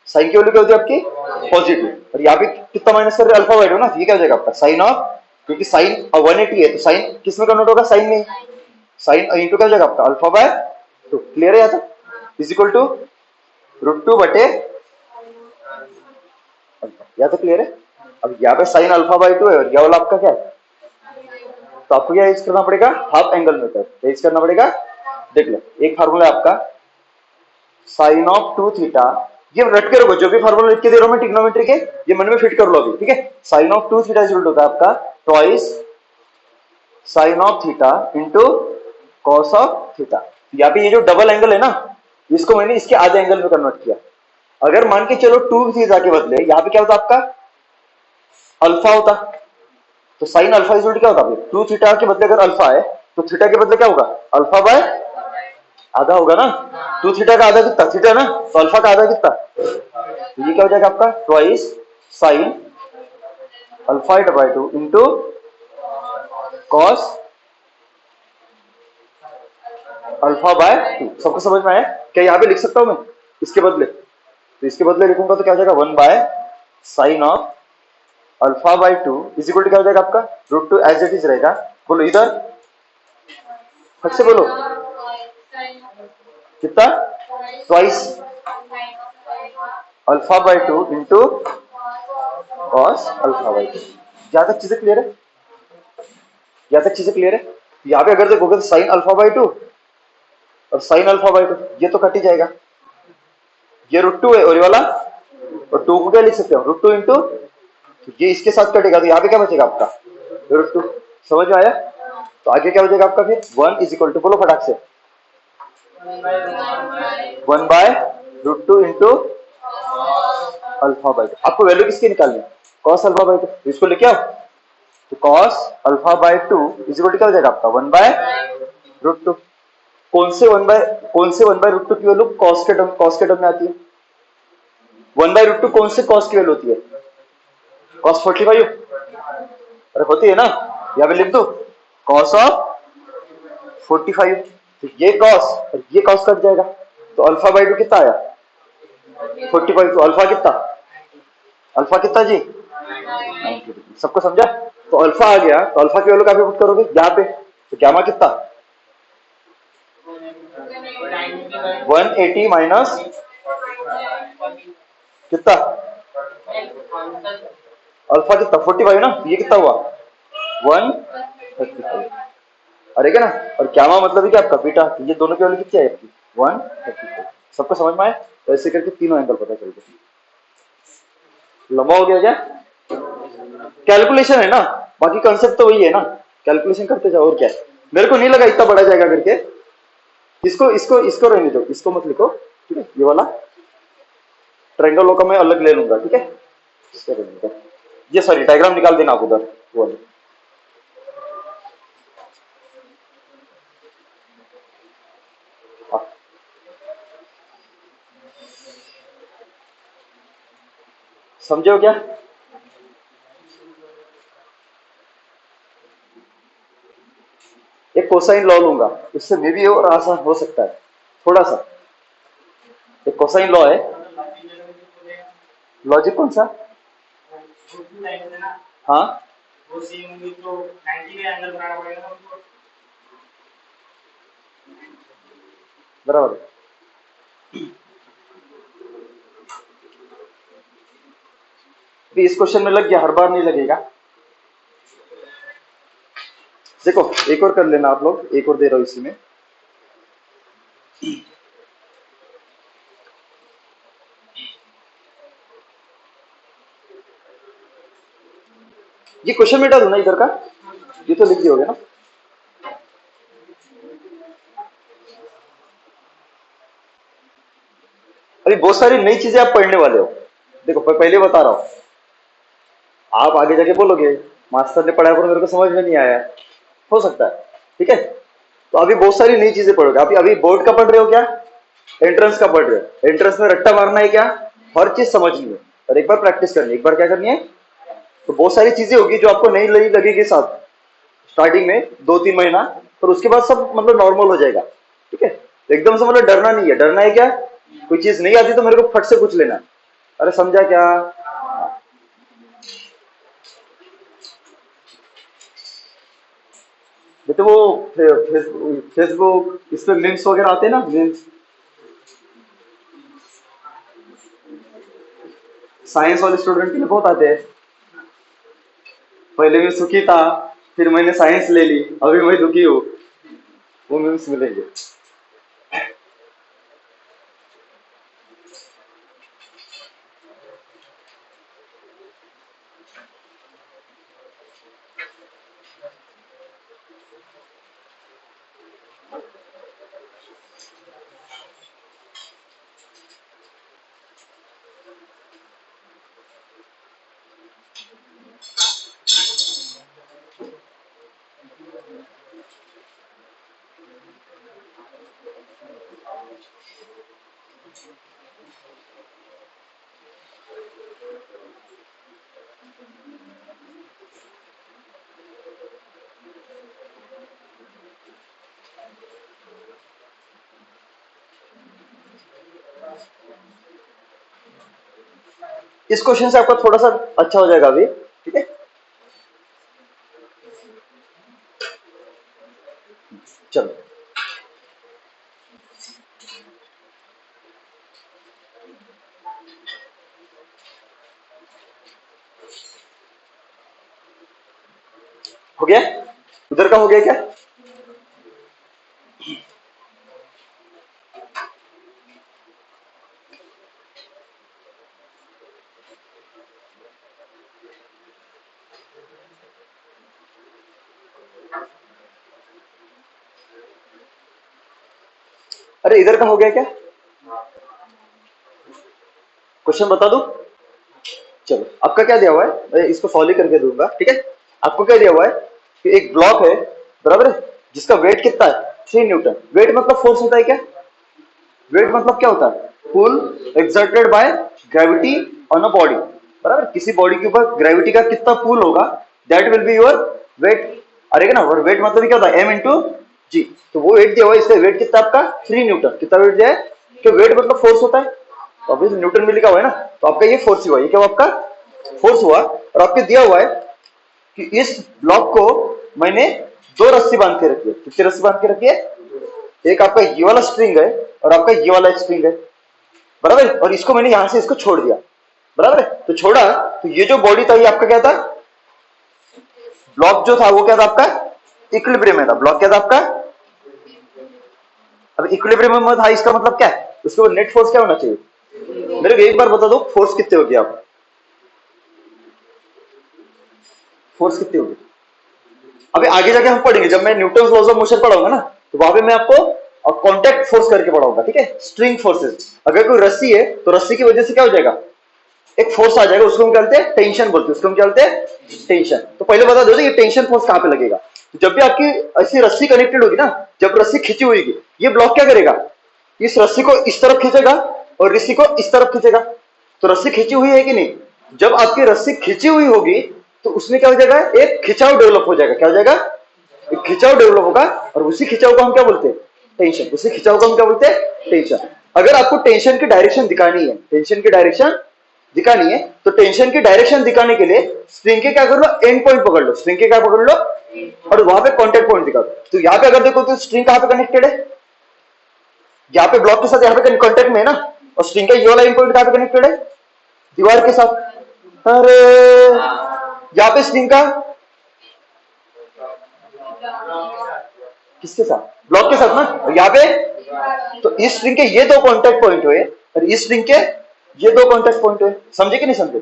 साइन की वैल्यू क्या होती है आपकी पॉजिटिव। और यहाँ पे कितना माइनस कर रहे हो, अल्फा बाई 2 ना, ये क्या हो जाएगा आपका साइन ऑफ, क्योंकि साइन 180 है तो साइन किस में कन्वर्ट होगा, साइन में। साइन इंटू क्या हो जाएगा आपका अल्फा बाय 2। क्लियर है यहाँ तक, इज इक्वल टू √2 बटे अल्फा। यहाँ तक क्लियर है। अब यहाँ पे साइन अल्फा बाई 2 है और यह वाला आपका क्या है, तो आपको क्या यूज करना पड़ेगा, हाफ एंगल मेथड यूज करना पड़ेगा। देख लो एक फार्मूला है आपका साइन ऑफ 2 थीटा, ये रट के रखो, जो भी फार्मूला लिख के दे रहा हूं मैं ट्रिग्नोमेट्री के, ये मन में फिट कर लो अभी, ठीक है। साइन ऑफ 2 थीटा इक्वल होता है आपका twice sign of theta into cos of theta. यहाँ पे ये जो डबल एंगल है ना, इसको मैंने इसके आधे एंगल में कन्वर्ट किया। अगर मान के चलो 2 थीटा के बदले यहाँ पे क्या होता आपका अल्फा होता, तो साइन अल्फा इक्वल क्या होता है, 2 थीटा के बदले अगर अल्फा है तो थीटा के बदले क्या होगा, अल्फा बाय आधा होगा ना। 2 थीटा का आधा कितना, थीटा ना, तो अल्फा का आधा कितना, तो ये क्या हो जाएगा आपका twice sine alpha by 2 into cos alpha by 2। सबको समझ में आया, क्या यहाँ पे लिख सकता हूं मैं इसके बदले, तो इसके बदले लिखूंगा तो क्या हो जाएगा 1 by sine of alpha by 2 is equal to क्या हो जाएगा आपका √2 एज इट इज रहेगा। बोलो इधर फट से बोलो कितना, twice alpha by 2 into cos alpha by 2। यहां तक चीजें क्लियर है, यहां तक चीजें क्लियर है। यहाँ पे अगर देखोगे तो साइन अल्फा बाई 2 और साइन अल्फा बाई 2 ये तो कट ही जाएगा, ये √2 है और ये वाला, और 2 को क्या लिख सकते हो √2 इंटू, ये इसके साथ कटेगा तो यहाँ पे क्या बचेगा आपका √2। समझ में आया, तो आगे क्या हो जाएगा आपका फिर 1 इज इक्वल टू, बोलो फटाक से 1 बाय √2 इंटू अल्फा बाई 2। आपको वैल्यू किसकी निकालनी है, कॉस अल्फा बाई 2, इसको लेके आओ। तो cos alpha by 2 is equal to क्या हो जाएगा आपका 1 बाय √2। कौन से 1 बाय √2 की वैल्यू कॉस के टर्म में आती है, 1 बाय √2 कौन से कॉस की वैल्यू होती है, कॉस 45। अरे होती है ना, यहाँ पे लिख दो कॉस ऑफ 45। तो ये कॉस और ये कॉस कट जाएगा, तो अल्फा बाई 2 कितना आया 45, तो अल्फा कितना जी 90 डिग्री। सबको समझा, तो अल्फा आ गया, तो अल्फा की वैल्यू कहाँ पे पुट करोगे यहाँ पे, तो गामा कितना 180 माइनस कितना अल्फा कितना 45 ना, ये कितना हुआ 135। अरे क्या ना, और गामा मतलब क्या आपका बीटा, ये दोनों की वैल्यू कितनी है आपकी 135। सबको समझ में आए, तो ऐसे करके तीनों एंगल पता चल गए। लंबा हो गया क्या, कैलकुलेशन है ना, बाकी कंसेप्ट तो वही है ना, कैलकुलेशन करते जाओ और क्या है। मेरे को नहीं लगा इतना बड़ा जाएगा करके, इसको इसको इसको रहने दो, इसको मत लिखो, ठीक है। ये वाला ट्रायंगल का मैं अलग ले लूंगा, ठीक है, इसको रहने दो। ये सॉरी डायग्राम निकाल देना आप उधर वो वाली। समझे हो क्या, एक कोसाइन लॉ लूंगा, उससे मे भी और आसान हो सकता है थोड़ा सा। एक कोसाइन लॉ है, लॉजिक कौन सा, हाँ बराबर। इस क्वेश्चन में लग गया, हर बार नहीं लगेगा। देखो एक और कर लेना आप लोग, एक और दे रहा हूं इसी में। ये क्वेश्चन मिटा दो ना इधर का, ये तो लिख दियोगे ना। अभी बहुत सारी नई चीजें आप पढ़ने वाले हो, देखो पहले बता रहा हूं, आप आगे जाके बोलोगे मास्टर ने पढ़ाया पर मेरे को समझ में नहीं आया, हो सकता है। ठीक है। तो अभी बहुत सारी नई चीजें पढ़ोगे। अभी बोर्ड का पढ़ रहे हो क्या, एंट्रेंस का पढ़ रहे हो। एंट्रेंस में रट्टा मारना है क्या, हर चीज समझनी है और एक बार प्रैक्टिस करनी है। एक बार क्या करनी है, तो बहुत सारी चीजें होगी जो आपको नहीं लगेगी साथ स्टार्टिंग में 2-3 महीना, पर उसके बाद सब मतलब नॉर्मल हो जाएगा। ठीक है, तो एकदम से मतलब डरना नहीं है। डरना है क्या, कोई चीज नहीं आती तो मेरे को फट से पूछ लेना, अरे समझा क्या। तो वो फेसबुक इस पे मीम्स वगैरह आते हैं ना, मीम्स साइंस वाले स्टूडेंट के लिए बहुत आते हैं। पहले मैं सुखी था, फिर मैंने साइंस ले ली, अभी मैं दुखी हूँ, वो मीम्स मिलेंगे। इस क्वेश्चन से आपका थोड़ा सा अच्छा हो जाएगा अभी। ठीक है, चलो हो गया, उधर का हो गया क्या। अरे इधर का हो गया क्या, क्वेश्चन बता दो। चलो आपका क्या दिया हुआ है, मैं इसको सॉल्व ही करके दूंगा। ठीक है, आपको क्या दिया हुआ है कि एक ब्लॉक है, बराबर है, जिसका वेट कितना है 3 न्यूटन। वेट मतलब फोर्स होता है क्या, वेट मतलब क्या होता है, pull exerted by gravity on a body. बराबर, किसी बॉडी के ऊपर ग्रेविटी का कितना पुल होगा, that will be your weight. अरे ना, और वेट मतलब क्या होता है, m इंटू जी। तो वो वेट दिया हुआ है, इसलिए वेट कितना आपका 3 न्यूटन। कितना वेट दिया है, कि वेट मतलब फोर्स होता है, तो अभी न्यूटन में लिखा हुआ है ना, तो आपका ये फोर्स हुआ, ये क्या हुआ आपका फोर्स हुआ। और आपके दिया हुआ है कि इस ब्लॉक को मैंने 2 रस्सी बांध के रखी है। कितनी रस्सी बांध के रखी है, एक आपका ये वाला स्ट्रिंग है और आपका ये वाला स्ट्रिंग है, बराबर। और इसको मैंने यहां से इसको छोड़ दिया, बराबर है। तो छोड़ा, तो ये जो बॉडी था ये आपका क्या था, ब्लॉक जो था वो क्या था आपका इक्विलिब्रियम में था। ब्लॉक क्या था आपका, अब इक्विलिब्रियम में था, इसका मतलब क्या है, उसके ऊपर नेट फोर्स क्या होना चाहिए। मेरे को एक बार बता दो फोर्स कितने होगी, आप फोर्स कितनी होगी। अभी आगे जाके हम पढ़ेंगे, जब मैं न्यूटन लॉज ऑफ मोशन पढ़ाऊंगा ना, तो वहां पे मैं आपको कांटेक्ट फोर्स करके पढ़ाऊंगा। ठीक है, स्ट्रिंग फोर्सेस। अगर कोई रस्सी है तो रस्सी की वजह से क्या हो जाएगा, एक फोर्स आ जाएगा, उसको हम कहते हैं टेंशन बोलते हैं, उसको हम कहते हैं टेंशन। तो पहले बता दो ये टेंशन फोर्स कहां पे लगेगा। तो जब भी आपकी ऐसी रस्सी कनेक्टेड होगी ना, जब रस्सी खींची हुई होगी, ये ब्लॉक क्या करेगा, इस रस्सी को इस तरफ खींचेगा और रस्सी को इस तरफ खींचेगा। तो रस्सी खींची हुई है कि नहीं, जब आपकी रस्सी खींची हुई होगी तो उसमें क्या हो जाएगा, एक खिंचाव डेवलप हो जाएगा। क्या हो जाएगा, एक खिंचाव डेवलप होगा, और उसी खिंचाव को हम क्या बोलते हैं, टेंशन। उसी खिंचाव को हम क्या बोलते हैं, टेंशन। अगर आपको टेंशन की डायरेक्शन दिखानी है, टेंशन की डायरेक्शन दिखानी है, तो टेंशन की डायरेक्शन दिखाने के लिए स्ट्रिंग के क्या कर लो, एंड पॉइंट पकड़ लो, स्ट्रिंग के क्या पकड़ लो, और वहां पे कांटेक्ट पॉइंट दिखा दो। तो यहाँ पे अगर देखो तो स्ट्रिंग कहां पे कनेक्टेड है, यहाँ पे ब्लॉक के साथ यहाँ पे कांटेक्ट में है ना, और स्ट्रिंग का ये वाला एंड पॉइंट कहां पे कनेक्टेड है, दीवार के साथ। अरे यहाँ पे स्ट्रिंग का किसके साथ, ब्लॉक के साथ ना, और यहाँ पे तो इस स्ट्रिंग के ये 2 कांटेक्ट पॉइंट हुए और इस स्ट्रिंग के ये 2 कांटेक्ट पॉइंट हुए। समझे कि नहीं समझे।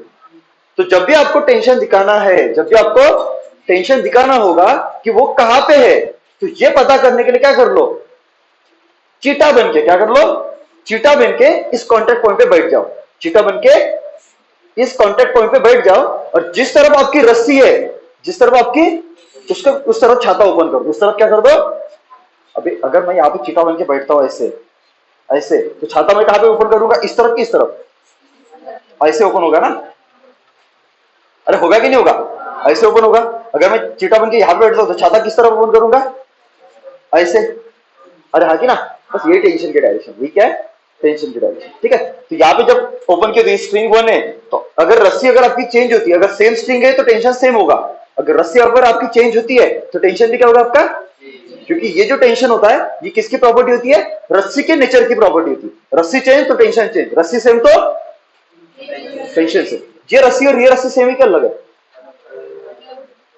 तो जब भी आपको टेंशन दिखाना है, जब भी आपको टेंशन दिखाना होगा कि वो कहां पे है, तो ये पता करने के लिए क्या कर लो, चीटा बन के क्या कर लो, चीटा बन के इस कांटेक्ट पॉइंट पे बैठ जाओ। चीटा बन के इस कांटेक्ट पॉइंट पे बैठ जाओ, और जिस तरफ आपकी रस्सी है, जिस तरफ आपकी उसका उस तरफ छाता ओपन कर दो, उस तरफ क्या कर दो। अभी अगर मैं यहाँ पे चीटा बन के बैठता हूँ ऐसे ऐसे, तो छाता मैं कहाँ पे ओपन करूंगा, इस तरफ की इस तरफ, ऐसे ओपन होगा ना। अरे होगा कि नहीं होगा, ऐसे ओपन होगा। अगर मैं चीटा बन के यहाँ पे बैठता हूँ तो छाता किस तरफ ओपन करूंगा, ऐसे। अरे हाँ कि ना, बस ये टेंशन की डायरेक्शन, ये क्या है, टेंशन की डायरेक्शन, ठीक है। तो यहाँ पे जब ओपन किया तो स्ट्रिंग वन है, तो अगर रस्सी अगर आपकी चेंज होती है, अगर सेम स्ट्रिंग है तो टेंशन सेम होगा, अगर रस्सी अगर आपकी चेंज होती है तो टेंशन भी क्या होगा आपका, क्योंकि ये जो टेंशन होता है ये किसकी प्रॉपर्टी होती है, रस्सी के नेचर की प्रॉपर्टी होती है। रस्सी चेंज तो टेंशन चेंज, रस्सी सेम तो टेंशन सेम। ये रस्सी और ये रस्सी सेम ही क्या अलग है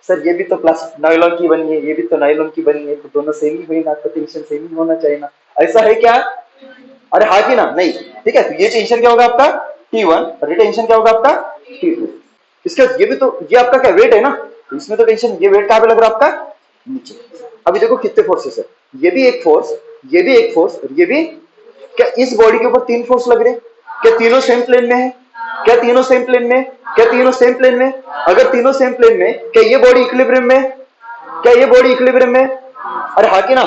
सर, ये भी तो प्लास्टिक नायलॉन की बनी है, ये भी तो नायलॉन की बनी है, तो दोनों सेम ही हुई ना, तो टेंशन सेम ही होना चाहिए ना, ऐसा है क्या। अरे हाँ कि ना, नहीं, ठीक है। तो ये टेंशन क्या होगा आपका T1 और ये टेंशन क्या होगा आपका T2। इसका ये भी तो, ये आपका क्या वेट है ना, तो इसमें तो टेंशन, ये वेट कहाँ पे लग रहा है आपका, नीचे। अभी देखो कितने फोर्सेस है, ये भी एक फोर्स, ये भी एक फोर्स, और ये भी। क्या इस बॉडी के ऊपर 3 फोर्स लग रहे, क्या तीनों सेम प्लेन में है, क्या तीनों सेम प्लेन में, क्या तीनों सेम प्लेन में। अगर तीनों सेम प्लेन में, क्या ये बॉडी इक्विलिब्रियम में, क्या ये बॉडी इक्विलिब्रियम में। अरे हाँ कि ना,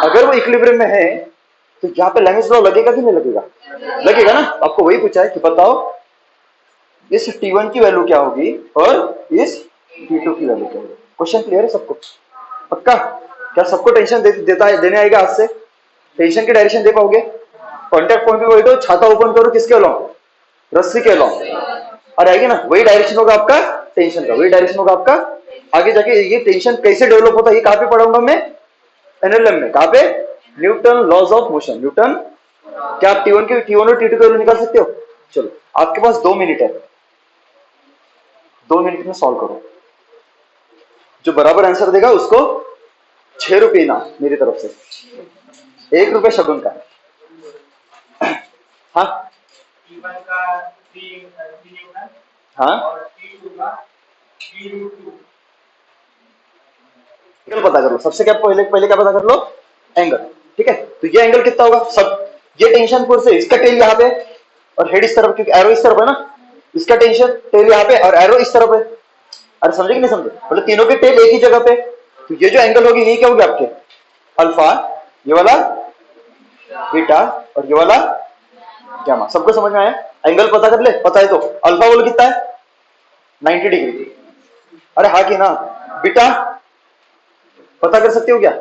अगर वो इक्विलिब्रियम में है तो यहाँ पे लैंग्वेज लॉ लगेगा कि नहीं लगेगा, लगेगा ना। आपको वही पूछा है कि बताओ इस T1 की वैल्यू क्या होगी और इस T2 की वैल्यू क्या होगी। क्वेश्चन क्लियर है सबको, पक्का। क्या सबको टेंशन देता है, देने आएगा आज से, टेंशन की डायरेक्शन दे पाओगे। कॉन्टैक्ट पॉइंट पे बैठो, छाता ओपन करो किसके अलॉन्ग, रस्सी के अलॉन्ग, और आएगी ना, वही डायरेक्शन होगा आपका टेंशन का, वही डायरेक्शन होगा आपका। आगे जाके ये टेंशन कैसे डेवलप होता है ये कहां पे पढ़ाऊंगा मैं, एनएलएम में। कहां पे, Newton laws of motion, Newton. क्या आप T1 और T2 की वैल्यू निकाल सकते हो। चलो आपके पास 2 मिनट है, 2 मिनट में सॉल्व करो। जो बराबर आंसर देगा उसको 6 रुपये ना मेरी तरफ से, 1 रुपये शगुन का। हाँ हाँ, एंगल पता कर लो सबसे, क्या पहले पहले क्या पता कर लो, एंगल, ठीक है। तो ये एंगल कितना होगा सब, ये टेंशन फोर्स है, इसका टेल यहाँ पे और हेड इस तरफ, क्योंकि एरो इस तरफ है ना, इसका टेंशन टेल यहाँ पे और एरो इस तरफ है। अरे समझे कि नहीं समझे, मतलब तीनों के टेल एक ही जगह पे। तो ये जो एंगल होगी ये क्या होगी आपके, अल्फा, ये वाला बीटा और ये वाला गामा। सबको समझ में आया, एंगल पता कर ले, पता है तो अल्फा बोलो कितना है 90 डिग्री। अरे हाँ कि ना, बीटा पता कर सकते हो क्या,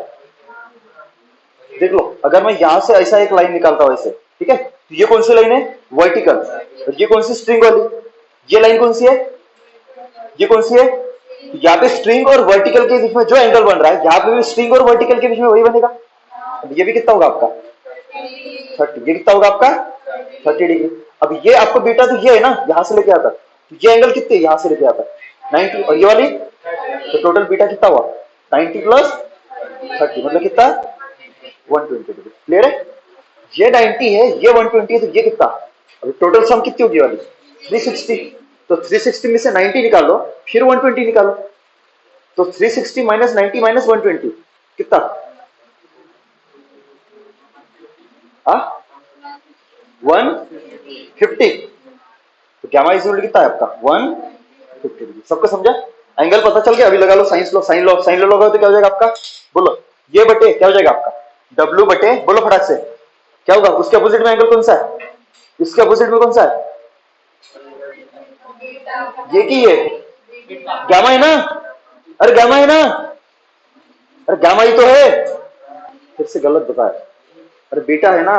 देख लो। अगर मैं यहां से ऐसा एक लाइन निकालता हूं ऐसे, ठीक है, तो ये कौन सी लाइन है, वर्टिकल, और ये कौन सी स्ट्रिंग वाली, ये लाइन कौन सी है, ये कौन सी है। यहाँ पे स्ट्रिंग और वर्टिकल के बीच में जो एंगल बन रहा है, यहाँ पे भी स्ट्रिंग और वर्टिकल के बीच में वही बनेगा। अब ये भी कितना होगा आपका 30, ये कितना होगा आपका 30 डिग्री। अब ये आपको बीटा तो ये है ना, यहां से लेके आता, तो ये एंगल कितने यहां से लेके आता 90, और ये वाली, तो टोटल बीटा कितना हुआ 90 प्लस 30 मतलब कितना 120 डिग्री। क्लियर है, ये 90 है, ये 120 है, तो ये कितना, अभी टोटल सम कितनी होगी वाली 360। तो 360 में से 90 निकालो, फिर 120 निकालो, तो 360 माइनस 90 माइनस 120 कितना, हाँ 150। तो गामा इज कितना है आपका 150 डिग्री। सबको समझा, एंगल पता चल गया। अभी लगा लो साइंस लो, साइन लो लगाओ तो क्या हो जाएगा आपका, बोलो, ये बटे क्या हो जाएगा आपका W बटे, बोलो फटाक से क्या होगा, उसके अपोजिट में एंगल कौन सा है, इसके अपोजिट में कौन सा है, ये की ये गामा है ना, अरे गामा है ना, अरे गामा ही तो है, फिर से गलत बताया, अरे बेटा है ना।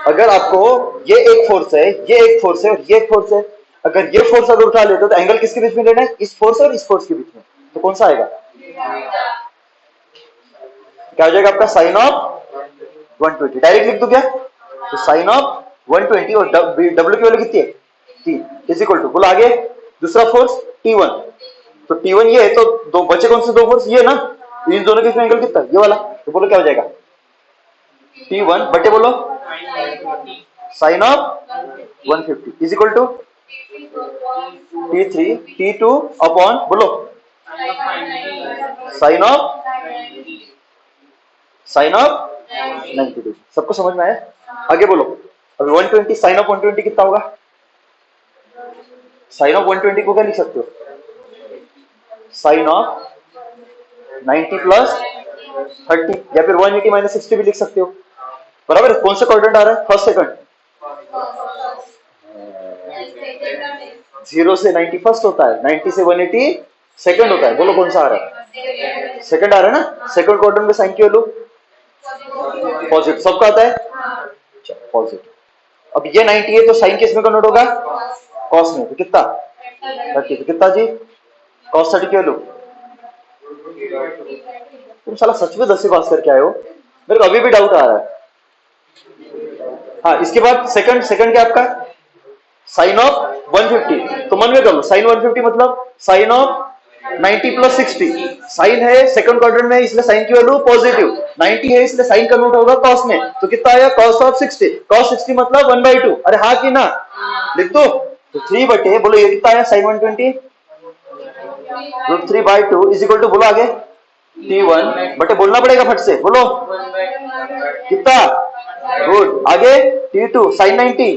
अगर आपको ये एक फोर्स है, ये एक फोर्स है और ये एक फोर्स है, अगर ये फोर्स अगर उठा लेते हो तो एंगल किसके बीच में लेना है, इस फोर्स और इस फोर्स के बीच में, तो कौन सा आएगा, क्या हो जाएगा आपका साइन ऑफ 120। डायरेक्ट लिख दो क्या, तो साइन ऑफ 120 और W की वैल्यू कितनी है 3 इज इक्वल टू, बोलो आगे दूसरा फोर्स T1, तो T1 ये है, तो दो बचे कौन से दो फोर्स, ये ना, इन दोनों के बीच में एंगल कितना ये वाला, तो बोलो क्या हो जाएगा T1 बटे बोलो sine of 150 is equal to T3 T2 upon बोलो साइन ऑफ 90 डिग्री। सबको समझ में आया, आगे बोलो। अभी 120 साइन ऑफ 120 कितना होगा, साइन ऑफ 120 को क्या लिख सकते हो, साइन ऑफ 90 प्लस 30 या फिर 180 माइनस 60 भी लिख सकते हो। बराबर है। कौन सा क्वाड्रेंट आ रहा है, फर्स्ट सेकंड? 0 से 90 फर्स्ट होता है, 90 से 180 सेकंड होता है। बोलो कौन सा आ रहा है? सेकंड आ रहा है ना। सेकंड क्वाड्रेंट में साइन की वैल्यू पॉजिटिव, सबका आता है पॉजिटिव। अब ये 90 है तो साइन किस में कन्वर्ट होगा? कॉस में। तो कितना? 30। तो कितना जी? कॉस 30 की वैल्यू। तुम साला सच में 10 से पास करके आए हो? मेरे को अभी भी डाउट आ रहा है। हाँ, इसके बाद सेकंड, सेकंड क्या आपका? Sine of 150। तो मन में कर लो, साइन 150 मतलब साइन ऑफ 90 प्लस 60। साइन है सेकंड क्वाड्रेंट में, इसलिए साइन की वैल्यू पॉजिटिव। 90 है इसलिए साइन कन्वर्ट होगा कॉस में। तो कितना आया? Cos of 60। कॉस 60 मतलब 1/2। अरे हाँ कि ना? लिख दो। तो 3 बटे, बोलो ये कितना आया? साइन 120 √3/2 इज इक्वल टू, बोलो आगे, T1 बटे, बोलना पड़ेगा फट से, बोलो कितना? गुड। आगे T2 साइन 90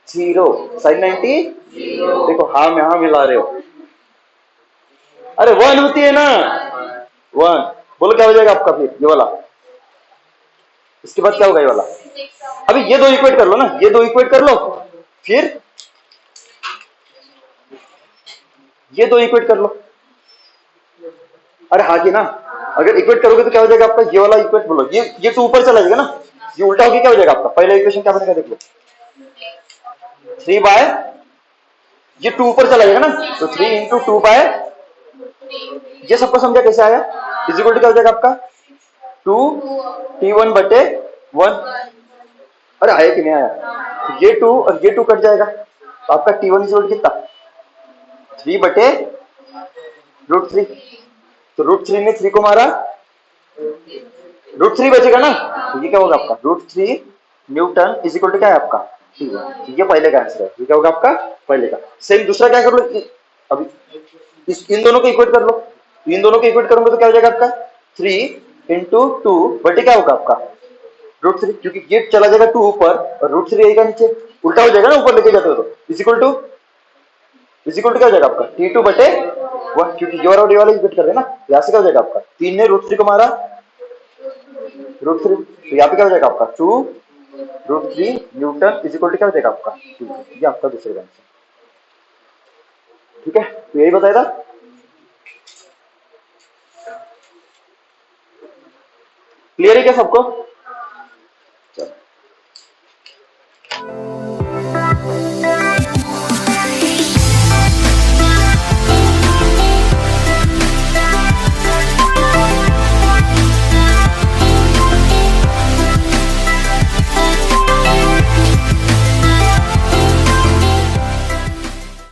0, साइन 90 देखो, हाँ में हाँ मिला रहे हो। अरे 1 होती है ना, 1। बोलो क्या हो जाएगा आपका फिर ये वाला? इसके बाद क्या होगा ये वाला? अभी ये दो इक्वेट कर लो ना, ये दो इक्वेट कर लो, फिर ये दो इक्वेट कर लो। अरे हाँ कि ना? अगर इक्वेट करोगे तो क्या हो जाएगा आपका? ये वाला इक्वेट बोलो, ये 2 ऊपर चला जाएगा ना, ये उल्टा होके क्या हो जाएगा आपका? पहला इक्वेशन क्या बनेगा देख लो, 3 बाय, ये 2 ऊपर चला जाएगा ना, तो 3 इंटू 2 बाय, ये सबको समझा कैसे आया? इज इक्वल टू क्या हो जाएगा आपका? 2 T1 बटे 1। अरे आया कि नहीं आया? तो ये 2 और ये 2 कट जाएगा, तो आपका T1 इज इक्वल टू कितना? 3 बटे √3। तो √3 में 3 को मारा, √3 बचेगा ना, तो ये क्या होगा आपका? √3 न्यूटन इज इक्वल टू क्या है आपका? T1। ये पहले का आंसर है। ये क्या होगा आपका? पहले का। सेम दूसरा क्या कर लो, अभी इन दोनों को इक्वेट कर लो। इन दोनों को इक्वेट करोगे तो क्या हो जाएगा आपका? 3 इंटू 2 बटे क्या होगा आपका? √3, क्योंकि ये चला जाएगा 2 ऊपर और √3 रहेगा नीचे, उल्टा हो जाएगा ना ऊपर लेके जाते हो तो। इज इक्वल टू क्या हो जाएगा आपका? T2 बटे 1, क्योंकि ये वाला इक्वेट कर रहे हैं ना, यहाँ से क्या हो जाएगा आपका? 3 ने √3 को मारा, √3, तो यहाँ पे क्या हो जाएगा आपका? 2 √3 न्यूटन इज इक्वल टू क्या हो जाएगा आपका? 2। ये आपका दूसरे का आंसर। ठीक है, तो यही बताया था। क्लियर है क्या सबको?